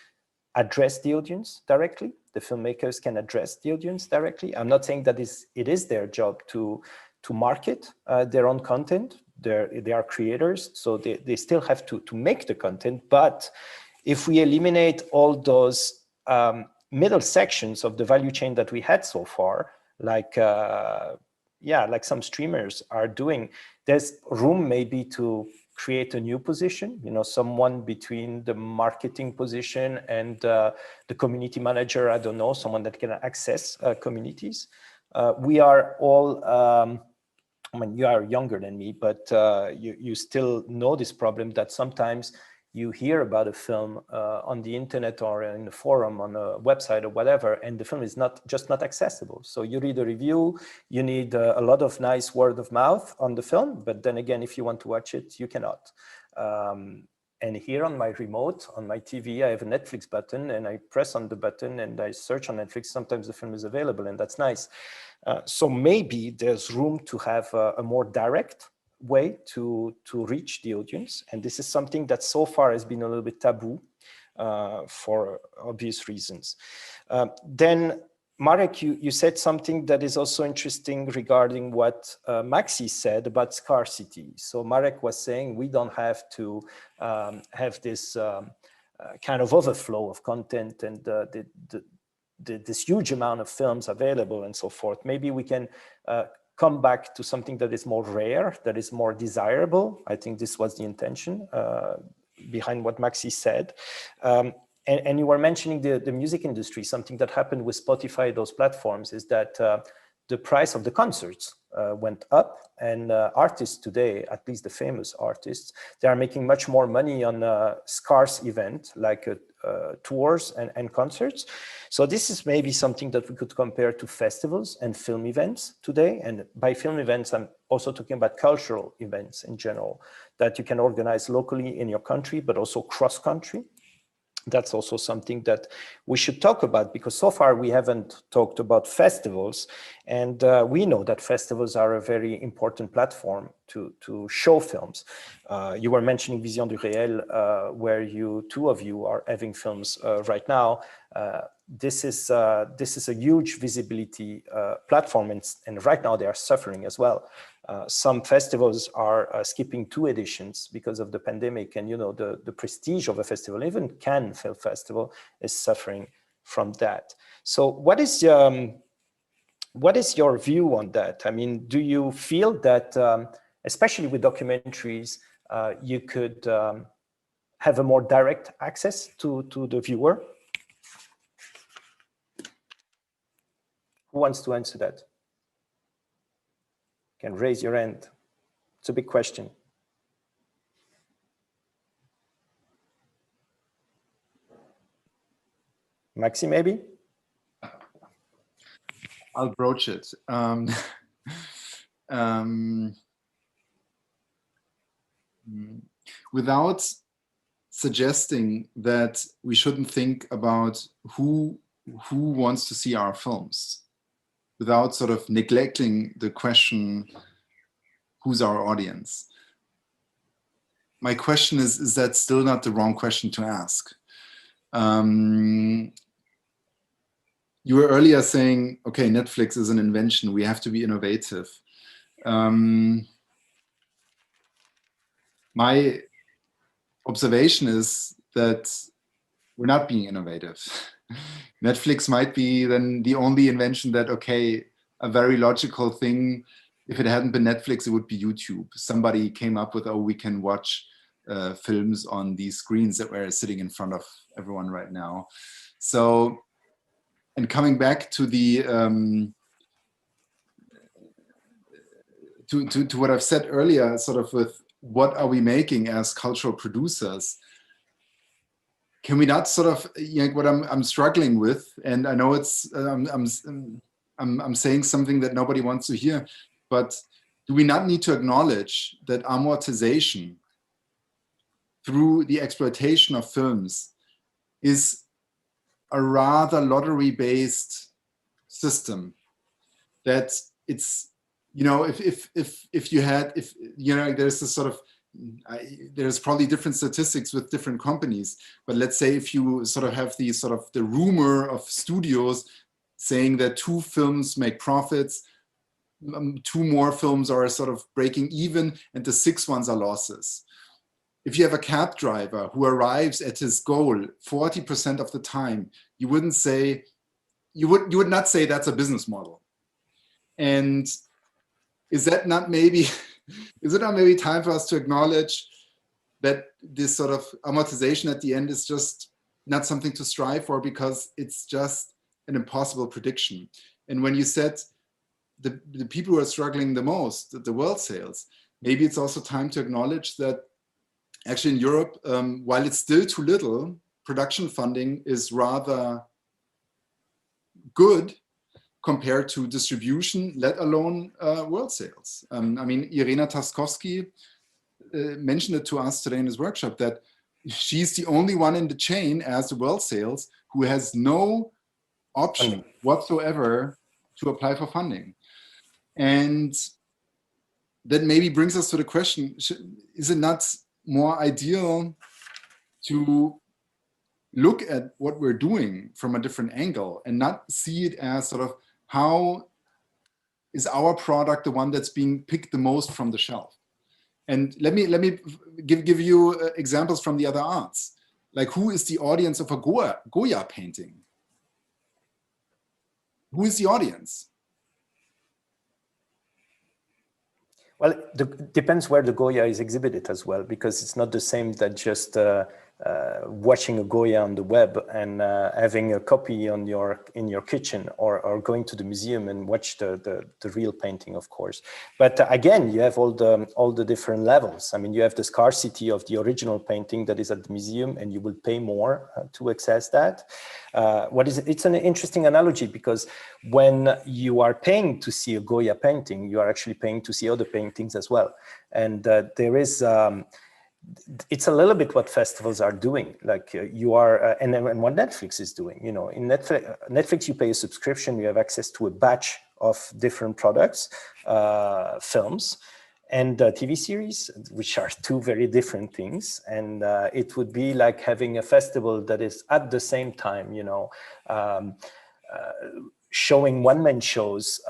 address the audience directly. The filmmakers can address the audience directly. I'm not saying that it is their job to market their own content. They are creators, so they still have to make the content. But if we eliminate all those middle sections of the value chain that we had so far, like like some streamers are doing, there's room maybe to create a new position, someone between the marketing position and the community manager. I don't know, someone that can access communities. We are all, I mean, you are younger than me, but you still know this problem, that sometimes you hear about a film on the internet or in a forum, on a website or whatever, and the film is just not accessible. So you read a review, you need a lot of nice word of mouth on the film, but then again, if you want to watch it, you cannot. And here on my remote, on my TV, I have a Netflix button, and I press on the button and I search on Netflix. Sometimes the film is available, and that's nice. So maybe there's room to have a more direct way to reach the audience. And this is something that so far has been a little bit taboo for obvious reasons. Then Marek, you said something that is also interesting regarding what Maxi said about scarcity. So Marek was saying we don't have to have this kind of overflow of content and this huge amount of films available and so forth. Maybe we can come back to something that is more rare, that is more desirable. I think this was the intention behind what Maxi said. And you were mentioning the music industry. Something that happened with Spotify, those platforms, is that the price of the concerts went up, and artists today, at least the famous artists, they are making much more money on a scarce event like tours and concerts. So this is maybe something that we could compare to festivals and film events today. And by film events, I'm also talking about cultural events in general that you can organize locally in your country, but also cross-country. That's also something that we should talk about, because so far we haven't talked about festivals, and we know that festivals are a very important platform to show films. You were mentioning Vision du Réel, where two of you are having films right now. This is a huge visibility platform, and right now they are suffering as well. Some festivals are skipping 2 editions because of the pandemic, and the prestige of a festival, even Cannes Film Festival, is suffering from that. So what is your view on that? I mean, do you feel that, especially with documentaries, you could have a more direct access to the viewer? Who wants to answer that? You can raise your hand. It's a big question. Maxi, maybe? I'll broach it. Without suggesting that we shouldn't think about who wants to see our films, without sort of neglecting the question, who's our audience? My question is that still not the wrong question to ask? You were earlier saying, okay, Netflix is an invention, we have to be innovative. My observation is that we're not being innovative. Netflix might be then the only invention that, okay, a very logical thing, if it hadn't been Netflix, it would be YouTube. Somebody came up with, oh, we can watch films on these screens that we're sitting in front of everyone right now. So, and coming back to the, to what I've said earlier, sort of with what are we making as cultural producers? Can we not sort of, what I'm struggling with, and I know it's, I'm saying something that nobody wants to hear, but do we not need to acknowledge that amortization through the exploitation of films is a rather lottery-based system? That it's, if you had, there's this sort of, there's probably different statistics with different companies, but let's say if you sort of have the rumor of studios saying that 2 films make profits, 2 more films are sort of breaking even, and the 6 ones are losses. If you have a cab driver who arrives at his goal 40% of the time, you would not say that's a business model. And is that not maybe, is it not maybe time for us to acknowledge that this sort of amortization at the end is just not something to strive for, because it's just an impossible prediction? And when you said the people who are struggling the most, the world sales, maybe it's also time to acknowledge that actually in Europe, while it's still too little, production funding is rather good compared to distribution, let alone world sales. I mean, Irena Taskovsky mentioned it to us today in his workshop that she's the only one in the chain as the world sales who has no option whatsoever to apply for funding. And that maybe brings us to the question, is it not more ideal to look at what we're doing from a different angle and not see it as sort of how is our product the one that's being picked the most from the shelf? And let me give you examples from the other arts. Like, who is the audience of a Goya painting? Who is the audience? Well, it depends where the Goya is exhibited as well, because it's not the same that just watching a Goya on the web and having a copy in your kitchen, or going to the museum and watch the real painting, of course. But again, you have all the different levels. I mean, you have the scarcity of the original painting that is at the museum, and you will pay more to access that. It's an interesting analogy, because when you are paying to see a Goya painting, you are actually paying to see other paintings as well. And there is it's a little bit what festivals are doing, like you are, and what Netflix is doing. You know, in Netflix, you pay a subscription, you have access to a batch of different products, films, and TV series, which are two very different things. And it would be like having a festival that is at the same time, you know, showing one-man shows,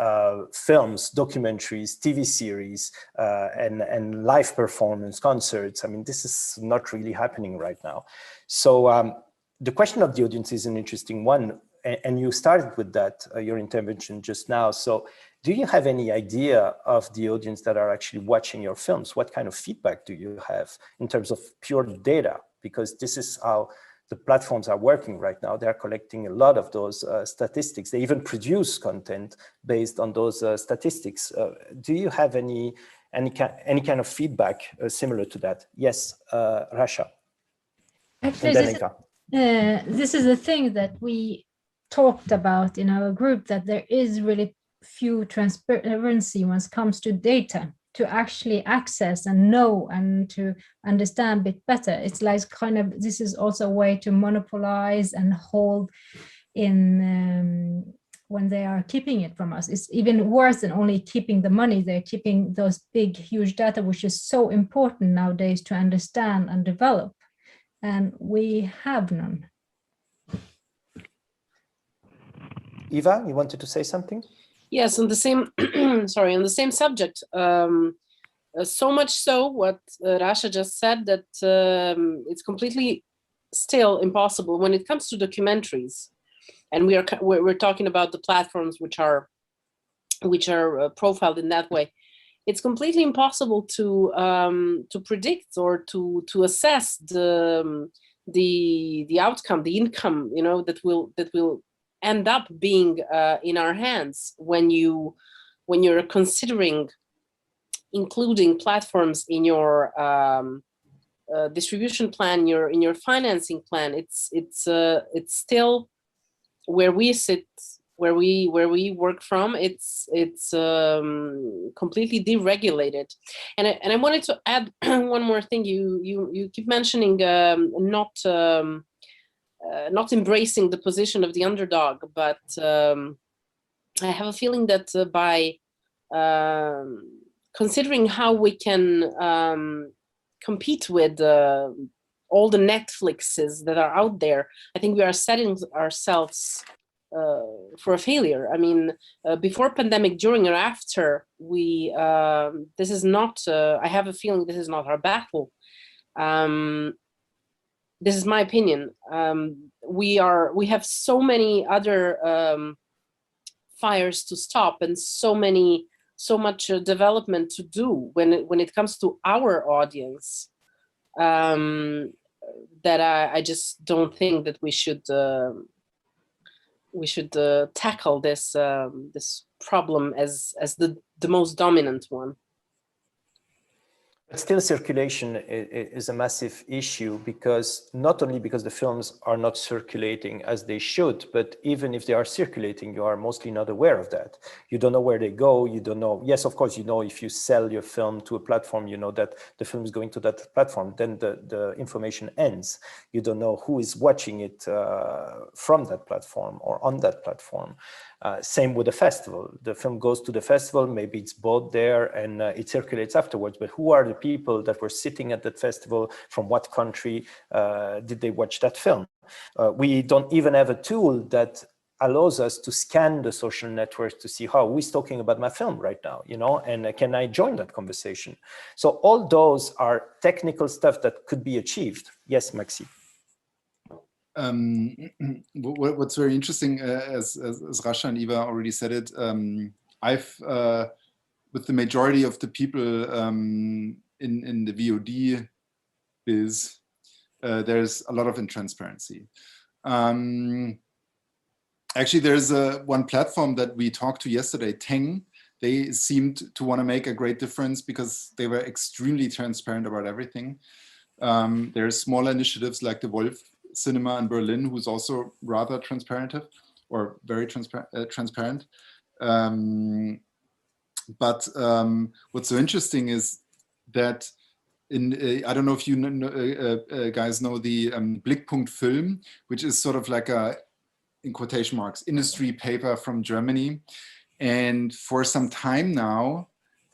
films, documentaries, TV series, and live performance, concerts. I mean, this is not really happening right now. So the question of the audience is an interesting one. And you started with that, your intervention just now. So do you have any idea of the audience that are actually watching your films? What kind of feedback do you have in terms of pure data? Because this is how the platforms are working right now. They're collecting a lot of those statistics. They even produce content based on those statistics. Do you have any kind of feedback similar to that? Yes, Rasha. Actually, this is a thing that we talked about in our group, that there is really few transparency when it comes to data, to actually access and know and to understand a bit better. It's like kind of, this is also a way to monopolize and hold in when they are keeping it from us. It's even worse than only keeping the money. They're keeping those big, huge data, which is so important nowadays to understand and develop. And we have none. Eva, you wanted to say something? Yes, on the same, sorry, on the same subject. So much so, what Rasha just said, that it's completely still impossible when it comes to documentaries, and we're talking about the platforms which are profiled in that way. It's completely impossible to predict or to assess the outcome, the income, you know, that will end up being in our hands when you're considering including platforms in your distribution plan, in your financing plan. It's still where we sit, where we work from. It's completely deregulated. And I wanted to add one more thing. You keep mentioning not embracing the position of the underdog, but I have a feeling that by considering how we can compete with all the Netflixes that are out there, I think we are setting ourselves for a failure. I mean, before pandemic, during or after, this is not, I have a feeling this is not our battle. This is my opinion. We have so many other fires to stop, and so much development to do when it comes to our audience, that I just don't think that we should tackle this this problem as the most dominant one. But still, circulation is a massive issue, because not only because the films are not circulating as they should, but even if they are circulating, you are mostly not aware of that. You don't know where they go. You don't know. Yes, of course, you know, if you sell your film to a platform, you know that the film is going to that platform. Then the information ends. You don't know who is watching it from that platform or on that platform. Same with the festival. The film goes to the festival, maybe it's bought there and it circulates afterwards, but who are the people that were sitting at that festival? From what country did they watch that film? We don't even have a tool that allows us to scan the social networks to see who is talking about my film right now, you know, and can I join that conversation? So all those are technical stuff that could be achieved. Yes, Maxi. What's very interesting, as Rasha and Eva already said it, I've with the majority of the people in the VOD biz, there's a lot of intransparency. Actually, there's one platform that we talked to yesterday, Teng. They seemed to want to make a great difference because they were extremely transparent about everything. There's smaller initiatives like the Wolf Cinema in Berlin, who's also rather transparent or very transparent. But what's so interesting is that I don't know if you guys know the Blickpunkt Film, which is sort of like a, in quotation marks, industry paper from Germany. And for some time now,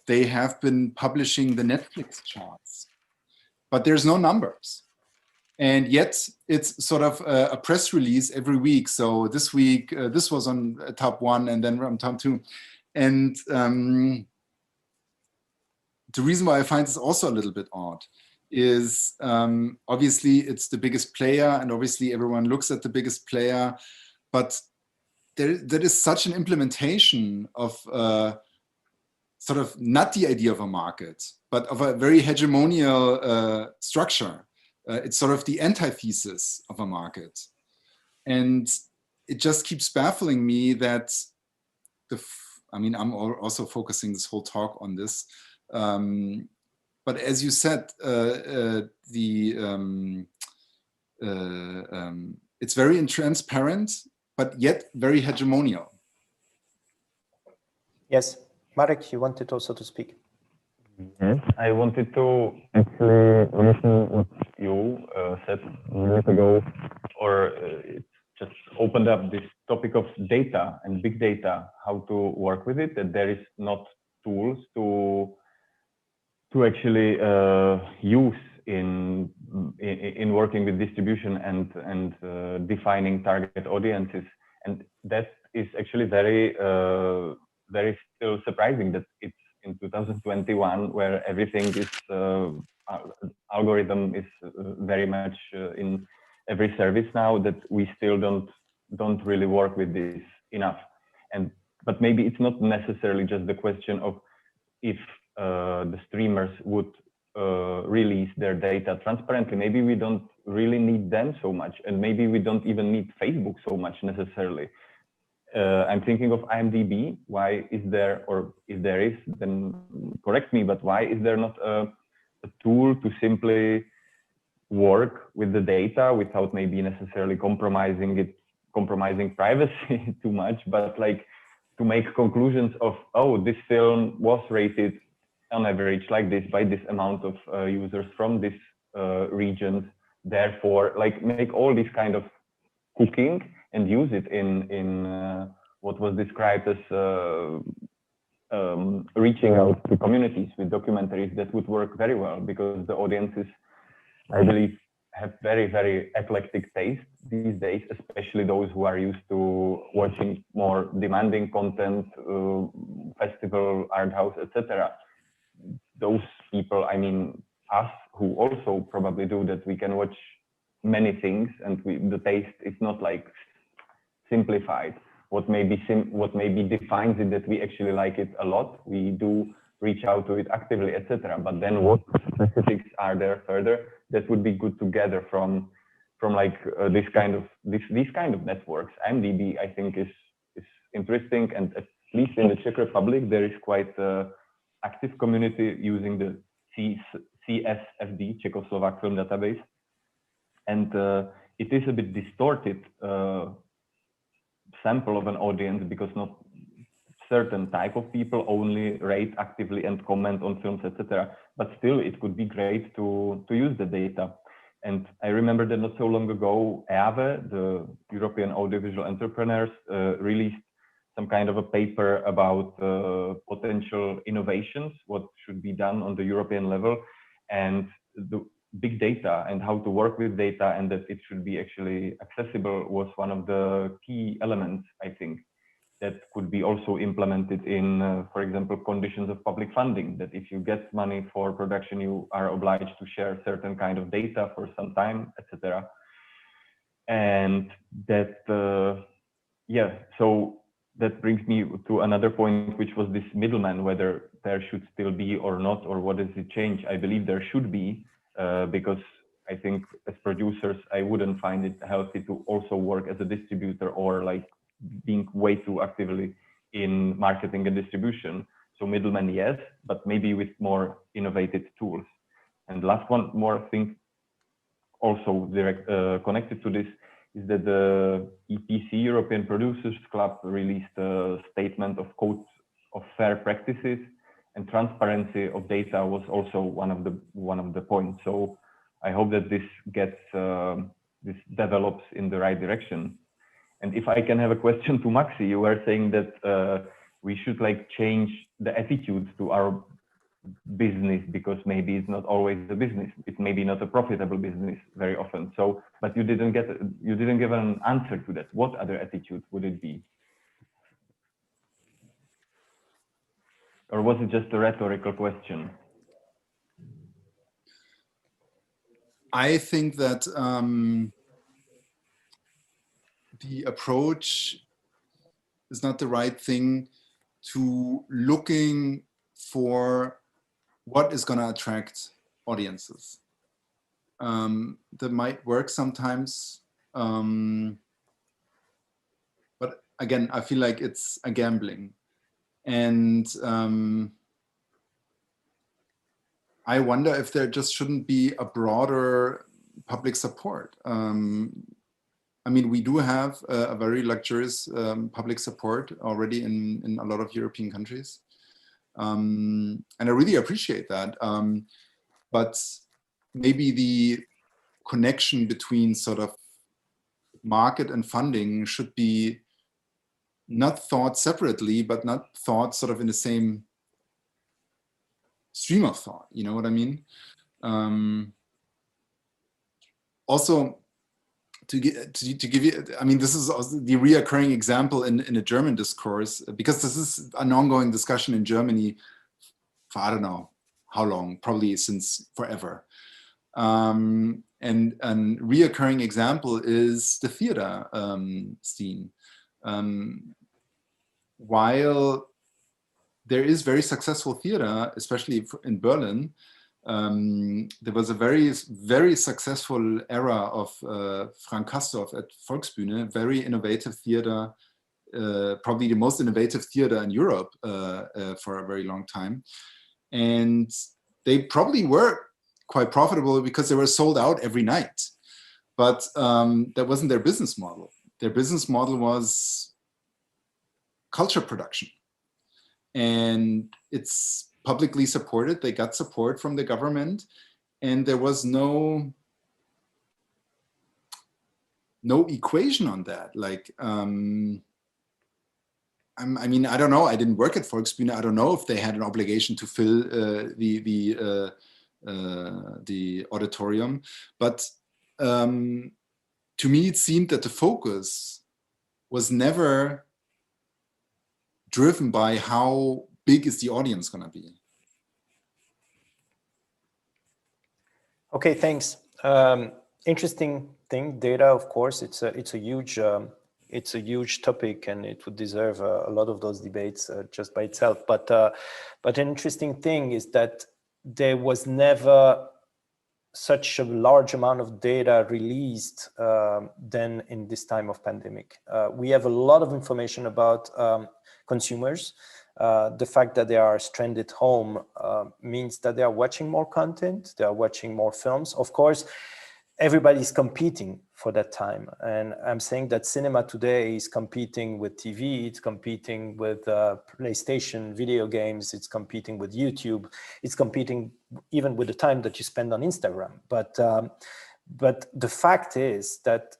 they have been publishing the Netflix charts, but there's no numbers. And yet it's sort of a press release every week. So this week, this was on top 1 and then on top 2. And the reason why I find this also a little bit odd is obviously it's the biggest player and obviously everyone looks at the biggest player, but there is such an implementation of sort of not the idea of a market, but of a very hegemonial structure. It's sort of the antithesis of a market. And it just keeps baffling me that I mean, I'm also focusing this whole talk on this. But as you said, it's very intransparent, but yet very hegemonial. Yes, Marek, you wanted also to speak. Yes, I wanted to actually listen what you said a minute ago, or it just opened up this topic of data and big data, how to work with it, that there is not tools to actually use in working with distribution and defining target audiences. And that is actually very still surprising that it's in 2021 where everything is algorithm is very much in every service now, that we still don't really work with this enough. But maybe it's not necessarily just the question of if the streamers would release their data transparently. Maybe we don't really need them so much, and maybe we don't even need Facebook so much necessarily. I'm thinking of IMDb. Why is there, or if there is, then correct me, but why is there not a tool to simply work with the data without maybe necessarily compromising privacy too much, but like to make conclusions of, oh, this film was rated on average like this by this amount of users from this region, therefore like make all this kind of cooking and use it in what was described as reaching out to communities with documentaries that would work very well, because the audiences, I believe, have very, very eclectic taste these days, especially those who are used to watching more demanding content, festival, art house, etc. Those people, I mean, us who also probably do that, we can watch many things, and the taste is not like simplified. What maybe defines it that we actually like it a lot. We do reach out to it actively, etc. But then what specifics are there further that would be good to gather from like this kind of networks? IMDb, I think, is interesting, and at least in the Czech Republic there is quite active community using the CSFD, Czechoslovak Film Database. And it is a bit distorted sample of an audience, because not certain type of people only rate actively and comment on films, etc. But still, it could be great to use the data. And I remember that not so long ago, Eva, the European audiovisual entrepreneurs, released some kind of a paper about potential innovations, what should be done on the European level, and the big data and how to work with data, and that it should be actually accessible was one of the key elements, I think, that could be also implemented in, for example, conditions of public funding, that if you get money for production, you are obliged to share certain kind of data for some time, etc. And that, yeah, so that brings me to another point, which was this middleman, whether there should still be or not, or what does it change? I believe there should be, because I think as producers, I wouldn't find it healthy to also work as a distributor or like being way too actively in marketing and distribution. So middleman, yes, but maybe with more innovative tools. And last one more thing, also direct connected to this, is that the EPC, European Producers Club, released a statement of code of fair practices, and transparency of data was also one of the points. So I hope that this gets this develops in the right direction. And if I can have a question to Maxi, you were saying that we should like change the attitude to our business, because maybe it's not always a business. It's maybe not a profitable business very often. So, but you didn't give an answer to that. What other attitude would it be? Or was it just a rhetorical question? I think that the approach is not the right thing to looking for what is going to attract audiences. That might work sometimes, but again, I feel like it's a gambling. And I wonder if there just shouldn't be a broader public support. I mean, we do have a very luxurious public support already in a lot of European countries. And I really appreciate that. But maybe the connection between sort of market and funding should be not thought separately, but not thought sort of in the same stream of thought. You know what I mean? Also, to give you, I mean, this is also the reoccurring example in a German discourse, because this is an ongoing discussion in Germany for I don't know how long, probably since forever. And a reoccurring example is the theater scene. While there is very successful theater, especially in Berlin, there was a very, very successful era of Frank Castorf at Volksbühne, very innovative theater, probably the most innovative theater in Europe for a very long time. And they probably were quite profitable because they were sold out every night. But that wasn't their business model. Their business model was culture production. And it's publicly supported. They got support from the government, and there was no equation on that. Like, I mean, I don't know. I didn't work at Volksbühne. I don't know if they had an obligation to fill the auditorium. But to me, it seemed that the focus was never driven by how big is the audience going to be. Okay, thanks. Interesting thing, data. Of course, it's a huge topic, and it would deserve a lot of those debates just by itself. But an interesting thing is that there was never such a large amount of data released than in this time of pandemic. We have a lot of information about consumers. The fact that they are stranded home means that they are watching more content, they are watching more films. Of course, everybody's competing for that time. And I'm saying that cinema today is competing with TV, it's competing with PlayStation, video games, it's competing with YouTube, it's competing even with the time that you spend on Instagram. But the fact is that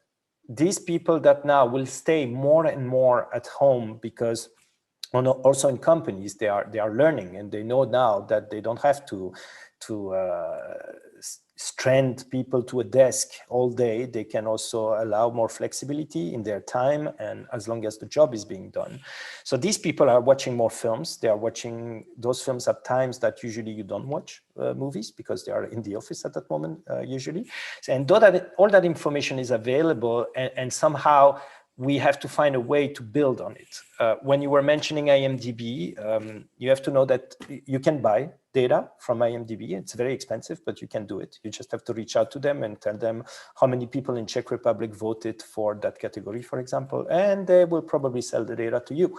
these people that now will stay more and more at home, because also in companies, they are learning, and they know now that they don't have to strand people to a desk all day. They can also allow more flexibility in their time, and as long as the job is being done. So these people are watching more films. They are watching those films at times that usually you don't watch movies, because they are in the office at that moment usually. And all that information is available, and somehow we have to find a way to build on it. When you were mentioning IMDb, you have to know that you can buy data from IMDb. It's very expensive, but you can do it. You just have to reach out to them and tell them how many people in Czech Republic voted for that category, for example, and they will probably sell the data to you.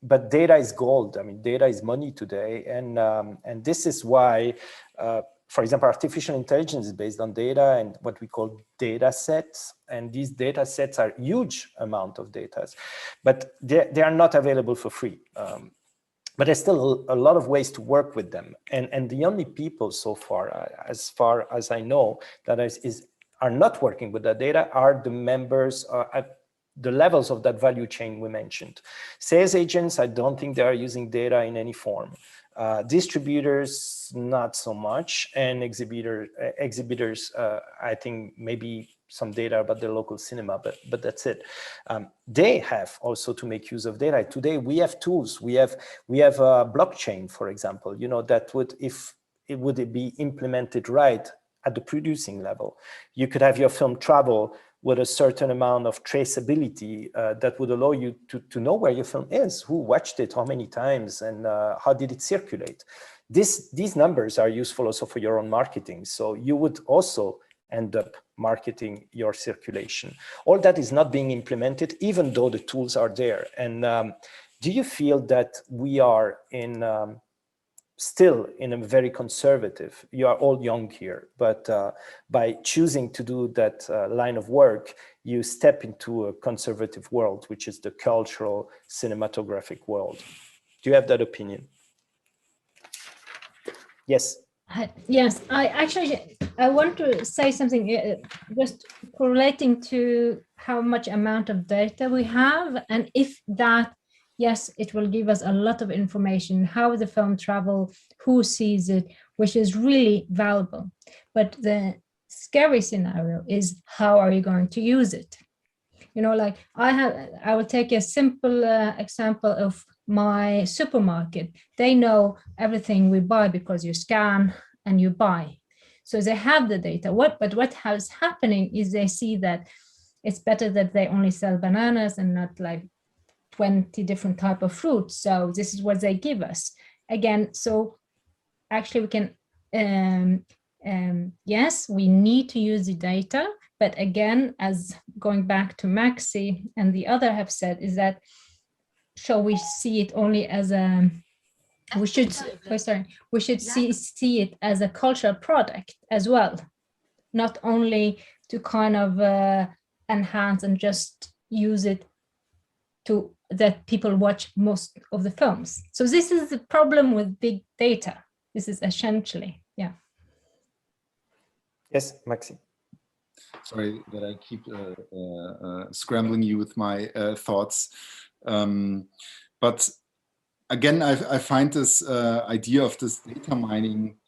But data is gold. I mean, data is money today, and this is why, for example, artificial intelligence is based on data and what we call data sets. And these data sets are huge amount of data, but they are not available for free. But there's still a lot of ways to work with them. And the only people so far as I know, that are not working with that data are the members at the levels of that value chain we mentioned. Sales agents, I don't think they are using data in any form. Distributors, not so much, and exhibitors, I think maybe some data about their local cinema, but that's it. They have also to make use of data. Today we have tools. We have a blockchain, for example. You know, that would, if it would be implemented right at the producing level, you could have your film travel with a certain amount of traceability that would allow you to know where your film is, who watched it, how many times, and how did it circulate. These numbers are useful also for your own marketing. So you would also end up marketing your circulation. All that is not being implemented, even though the tools are there. And do you feel that we are still in a very conservative, you are all young here, but by choosing to do that line of work, you step into a conservative world, which is the cultural cinematographic world. Do you have that opinion? Yes. Yes, I want to say something just correlating to how much amount of data we have, and if that, yes, it will give us a lot of information, how the film travel, who sees it, which is really valuable. But the scary scenario is, how are you going to use it? You know, like I will take a simple example of my supermarket. They know everything we buy because you scan and you buy. So they have the data. But what is happening is they see that it's better that they only sell bananas and not like 20 different type of fruits. So this is what they give us. Again, so actually we can, yes, we need to use the data. But again, as going back to Maxi and the other have said, is that, shall we see it only as a, we should see it as a cultural product as well, not only to kind of enhance and just use it to that people watch most of the films. So this is the problem with big data. This is essentially, yeah. Yes, Maxi. Sorry that I keep scrambling you with my thoughts. But again, I find this idea of this data mining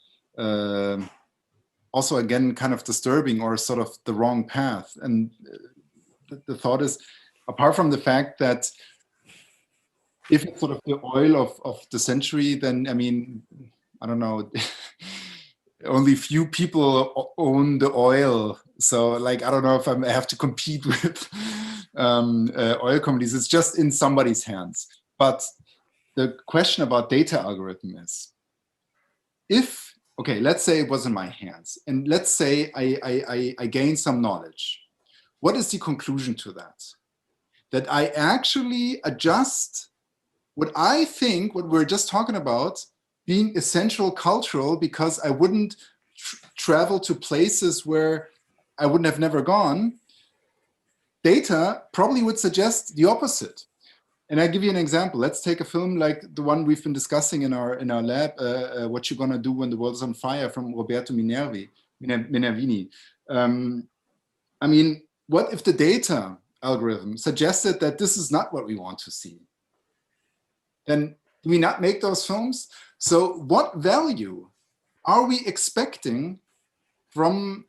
also again kind of disturbing, or sort of the wrong path. And the thought is, apart from the fact that if it's sort of the oil of the century, then I mean, I don't know, only few people own the oil. So like, I don't know if I have to compete with oil companies. It's just in somebody's hands. But the question about data algorithm is, if, okay, let's say it was in my hands, and let's say I gain some knowledge. What is the conclusion to that? That I actually adjust what I think, what we're just talking about, being essential cultural, because I wouldn't travel to places where I wouldn't have never gone, data probably would suggest the opposite. And I'll give you an example. Let's take a film like the one we've been discussing in our lab, What You're Gonna Do When the World is on Fire, from Roberto Minervini. I mean, what if the data algorithm suggested that this is not what we want to see? Then do we not make those films? So what value are we expecting from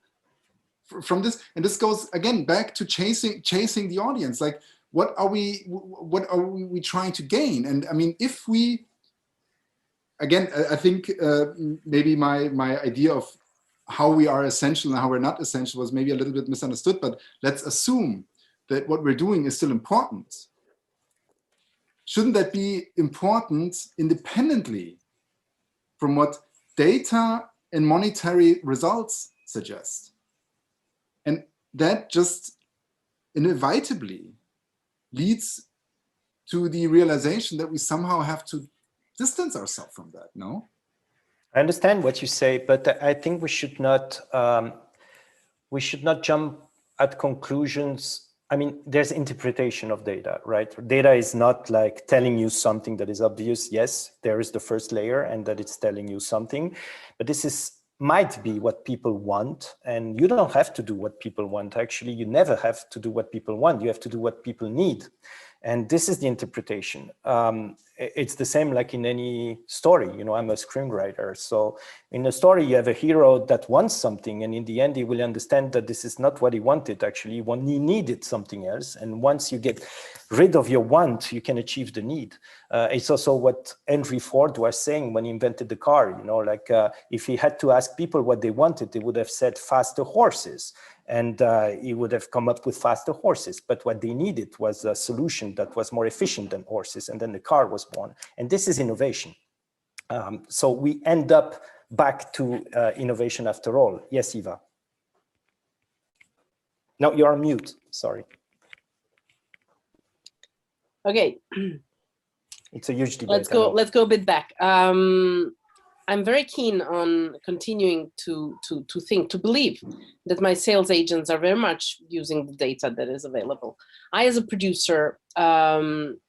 this? And this goes again back to chasing the audience. Like, what are we trying to gain? And I mean, if we, again, I think maybe my idea of how we are essential and how we're not essential was maybe a little bit misunderstood, but let's assume that what we're doing is still important. Shouldn't that be important independently from what data and monetary results suggest? And that just inevitably leads to the realization that we somehow have to distance ourselves from that, no? I understand what you say, but I think we should not jump at conclusions. I mean, there's interpretation of data, right? Data is not like telling you something that is obvious. Yes, there is the first layer and that it's telling you something, but this might be what people want, and you don't have to do what people want. Actually, you never have to do what people want. You have to do what people need. And this is the interpretation. It's the same like in any story. You know, I'm a screenwriter. So in a story, you have a hero that wants something, and in the end, he will understand that this is not what he wanted. Actually, he needed something else. And once you get rid of your want, you can achieve the need. It's also what Henry Ford was saying when he invented the car. You know, like if he had to ask people what they wanted, they would have said faster horses. And he would have come up with faster horses. But what they needed was a solution that was more efficient than horses. And then the car was born. And this is innovation. So we end up back to innovation after all. Yes, Eva. No, you're on mute. Sorry. Okay. It's a huge debate. Let's go a bit back. I'm very keen on continuing to believe that my sales agents are very much using the data that is available. I, as a producer, don't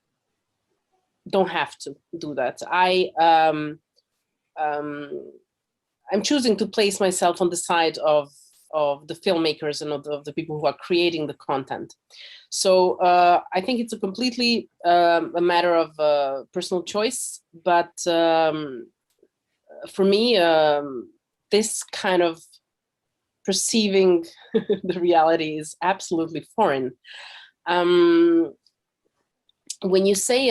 have to do that. I'm choosing to place myself on the side of the filmmakers and of the people who are creating the content. So I think it's a completely a matter of personal choice, but for me, this kind of perceiving the reality is absolutely foreign. When you say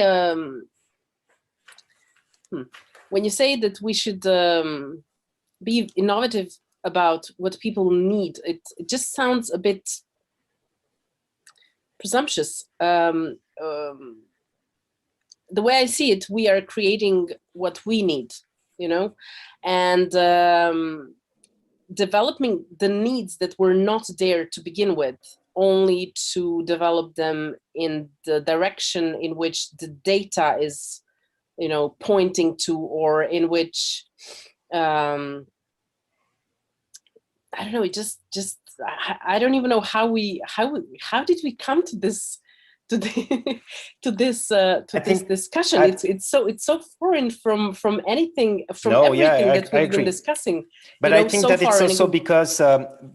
that we should be innovative about what people need, it just sounds a bit presumptuous. The way I see it, we are creating what we need. You know, and developing the needs that were not there to begin with, only to develop them in the direction in which the data is, you know, pointing to, or in which, I don't know, it just I don't even know how did we come to this this discussion. It's so foreign from anything, everything that we've been discussing. But I think that it's also because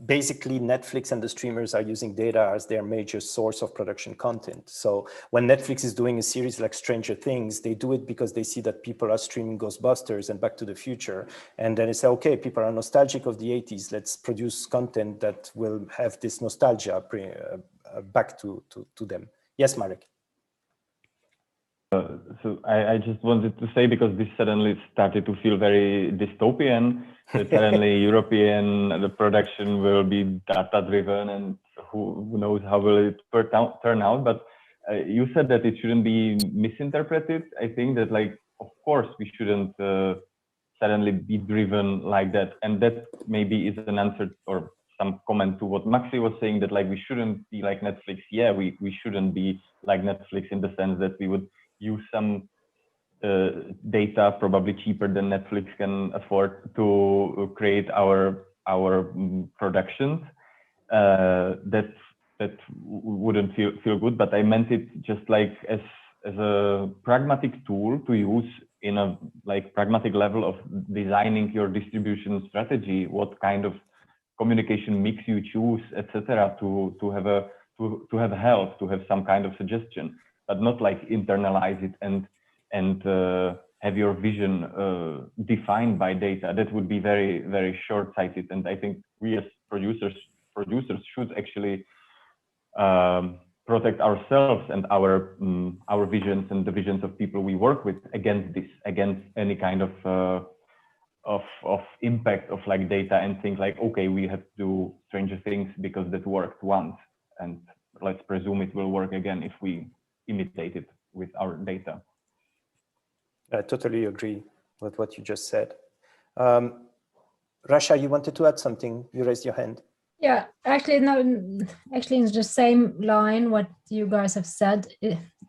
basically Netflix and the streamers are using data as their major source of production content. So when Netflix is doing a series like Stranger Things, they do it because they see that people are streaming Ghostbusters and Back to the Future, and then they say, okay, people are nostalgic of the 80s. Let's produce content that will have this nostalgia back to them. Yes, Marek. So I just wanted to say, because this suddenly started to feel very dystopian, that suddenly the production will be data-driven, and who knows how will it turn out. But you said that it shouldn't be misinterpreted. I think that, like, of course, we shouldn't suddenly be driven like that. And that maybe is an answer or some comment to what Maxi was saying, that like we shouldn't be like Netflix. Yeah, we shouldn't be like Netflix in the sense that we would use some data, probably cheaper than Netflix can afford to create our productions. That wouldn't feel good, but I meant it just like as a pragmatic tool to use in a like pragmatic level of designing your distribution strategy, what kind of communication mix you choose, etc., to have help, to have some kind of suggestion, but not like internalize it and have your vision defined by data. That would be very, very short-sighted. And I think we as producers should actually protect ourselves and our visions and the visions of people we work with against any kind of impact of like data and think like, okay, we have to do Stranger Things because that worked once, and let's presume it will work again if we imitate it with our data. I totally agree with what you just said. Rasha, you wanted to add something? You raised your hand. Yeah, actually, no, actually it's the same line what you guys have said.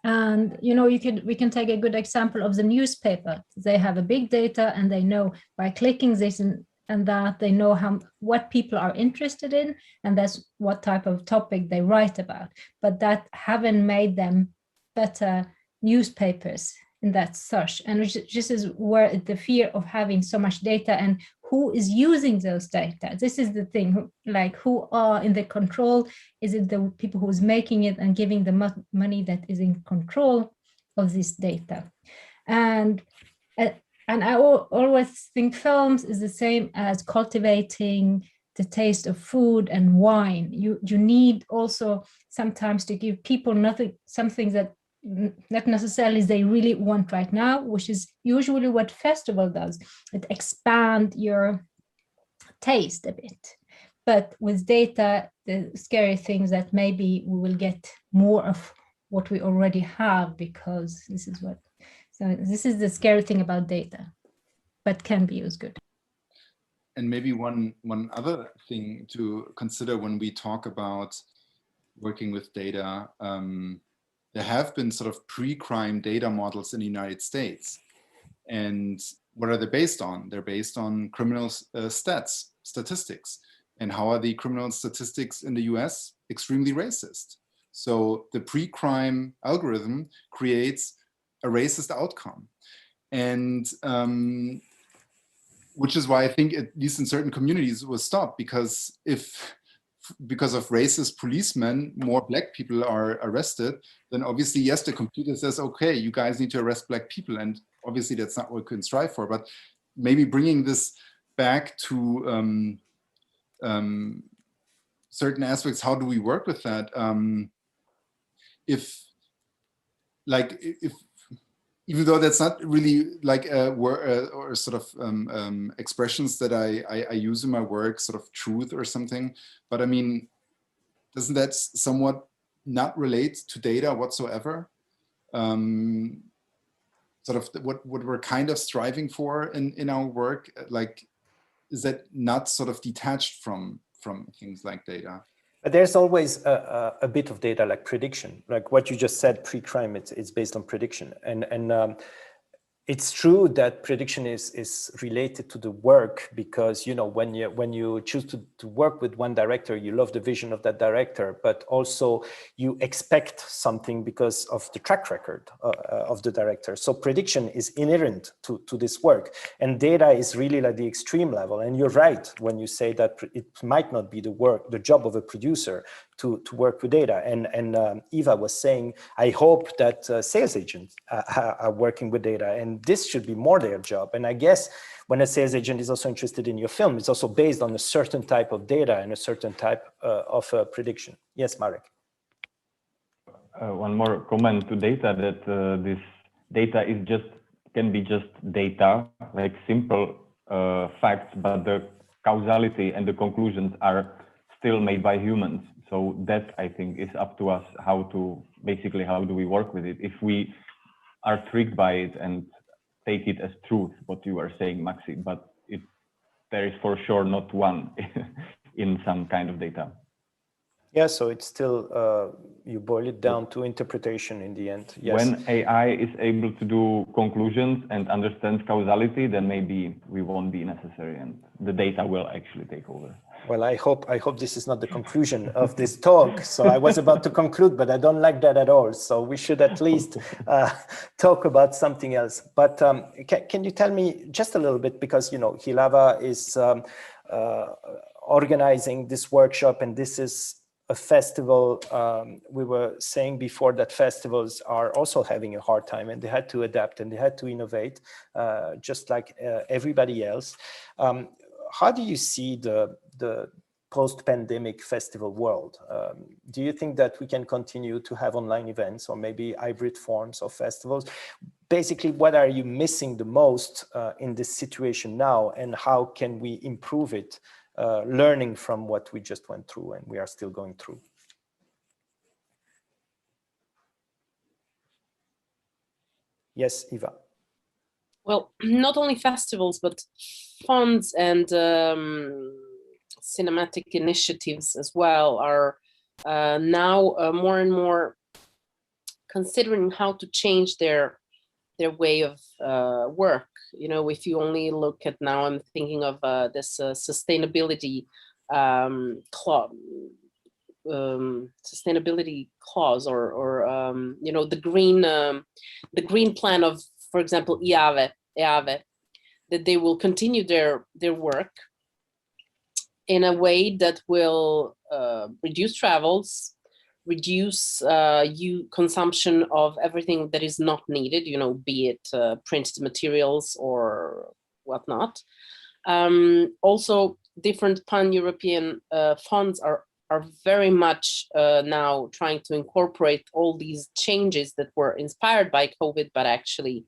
And you know, we can take a good example of the newspaper. They have a big data, and they know by clicking this and that, they know what people are interested in, and that's what type of topic they write about. But that haven't made them better newspapers in that such. And this is where the fear of having so much data and who is using those data. This is the thing, like who are in the control? Is it the people who is making it and giving the money that is in control of this data? And I always think films is the same as cultivating the taste of food and wine. You need also sometimes to give people something that not necessarily they really want right now, which is usually what festival does. It expand your taste a bit. But with data, the scary thing is that maybe we will get more of what we already have, because this is the scary thing about data, but can be used good. And maybe one other thing to consider when we talk about working with data, there have been sort of pre-crime data models in the United States. And what are they based on? They're based on criminal statistics. And how are the criminal statistics in the US? Extremely racist. So the pre-crime algorithm creates a racist outcome. And which is why I think, at least in certain communities, it was stopped, because because of racist policemen, more black people are arrested, then obviously, yes, the computer says, okay, you guys need to arrest black people. And obviously that's not what we can strive for, but maybe bringing this back to certain aspects, how do we work with that? Even though that's not really like or sort of expressions that I use in my work, sort of truth or something, but I mean, doesn't that somewhat not relate to data whatsoever? Sort of what we're kind of striving for in our work, like, is that not sort of detached from things like data? But there's always a bit of data, like prediction, like what you just said, pre-crime, it's based on prediction. And it's true that prediction is related to the work, because, you know, when you choose to work with one director, you love the vision of that director, but also you expect something because of the track record of the director. So prediction is inherent to this work, and data is really like the extreme level. And you're right when you say that it might not be the job of a producer to work with data. And Eva was saying, I hope that sales agents are working with data, and this should be more their job. And I guess when a sales agent is also interested in your film, it's also based on a certain type of data and a certain type of prediction. Yes, Marek. One more comment to data, that this data can be just data, like simple facts, but the causality and the conclusions are still made by humans. So that, I think, is up to us, how do we work with it? If we are tricked by it and take it as truth, what you are saying, Maxi, but there is for sure not one in some kind of data. Yeah, so it's still, you boil it down to interpretation in the end. Yes. When AI is able to do conclusions and understands causality, then maybe we won't be necessary and the data will actually take over. Well, I hope this is not the conclusion of this talk. So I was about to conclude, but I don't like that at all. So we should at least talk about something else. But can you tell me just a little bit, because, you know, Ji.hlava is organizing this workshop, and this is a festival. We were saying before that festivals are also having a hard time, and they had to adapt and they had to innovate, just like everybody else. How do you see the post-pandemic festival world? Do you think that we can continue to have online events or maybe hybrid forms of festivals? Basically, what are you missing the most in this situation now, and how can we improve it, learning from what we just went through and we are still going through? Yes, Eva. Well, not only festivals, but funds and cinematic initiatives as well are now more and more considering how to change their way of work. You know, if you only look at now, I'm thinking of this sustainability clause, or you know, the green plan of, for example, Eva, that they will continue their work in a way that will reduce travels, reduce consumption of everything that is not needed, you know, be it printed materials or whatnot. Also, different pan-European funds are very much now trying to incorporate all these changes that were inspired by COVID, but actually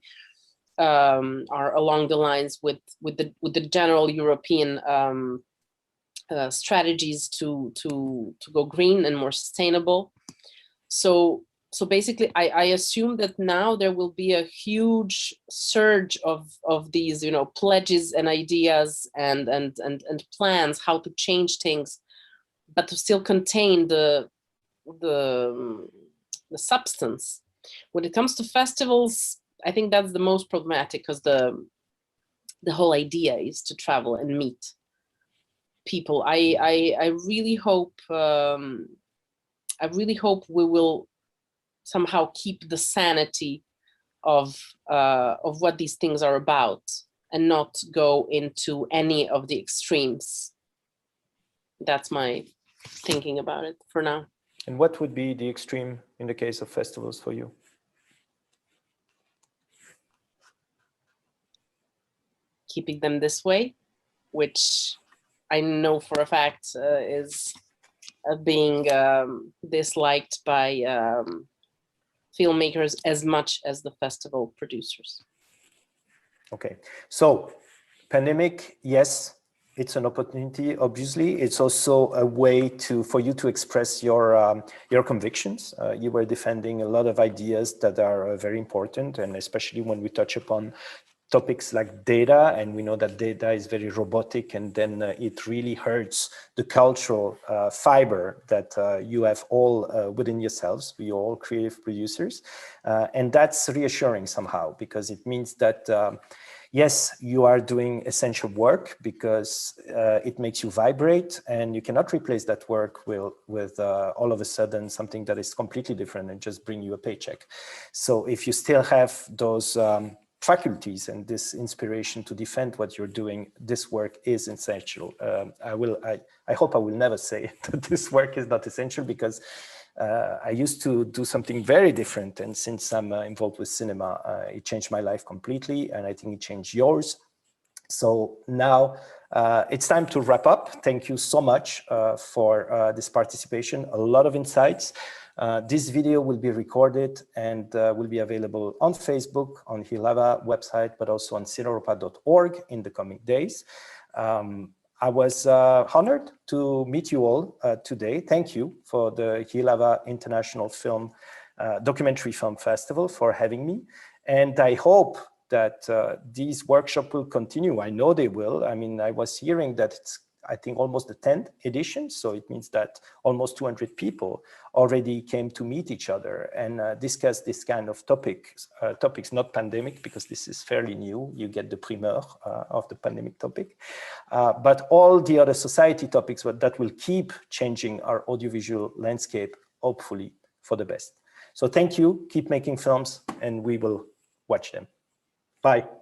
are along the lines with the general European strategies to go green and more sustainable. So basically, I assume that now there will be a huge surge of these, you know, pledges and ideas and plans how to change things, but to still contain the substance. When it comes to festivals, I think that's the most problematic, because the whole idea is to travel and meet people. I really hope we will somehow keep the sanity of what these things are about and not go into any of the extremes. That's my thinking about it for now. And what would be the extreme in the case of festivals for you? Keeping them this way, which I know for a fact is being disliked by filmmakers as much as the festival producers. Okay, so pandemic, yes, it's an opportunity. Obviously, it's also a way for you to express your convictions. You were defending a lot of ideas that are very important, and especially when we touch upon topics like data, and we know that data is very robotic, and then it really hurts the cultural fiber that you have all within yourselves. We are all creative producers, and that's reassuring somehow, because it means that yes, you are doing essential work, because it makes you vibrate, and you cannot replace that work with all of a sudden something that is completely different and just bring you a paycheck. So if you still have those faculties and this inspiration to defend what you're doing, this work is essential. I hope I will never say that this work is not essential, because I used to do something very different, and since I'm involved with cinema, it changed my life completely, and I think it changed yours. So now it's time to wrap up. Thank you so much for this participation. A lot of insights. This video will be recorded and will be available on Facebook, on Ji.hlava website, but also on Cineuropa.org in the coming days. I was honored to meet you all today. Thank you for the Ji.hlava International Documentary Film Festival for having me. And I hope that these workshops will continue. I know they will. I mean, I was hearing that it's I think, almost the 10th edition. So it means that almost 200 people already came to meet each other and discuss this kind of topics, not pandemic, because this is fairly new. You get the primeur of the pandemic topic, but all the other society topics that will keep changing our audiovisual landscape, hopefully for the best. So thank you, keep making films, and we will watch them. Bye.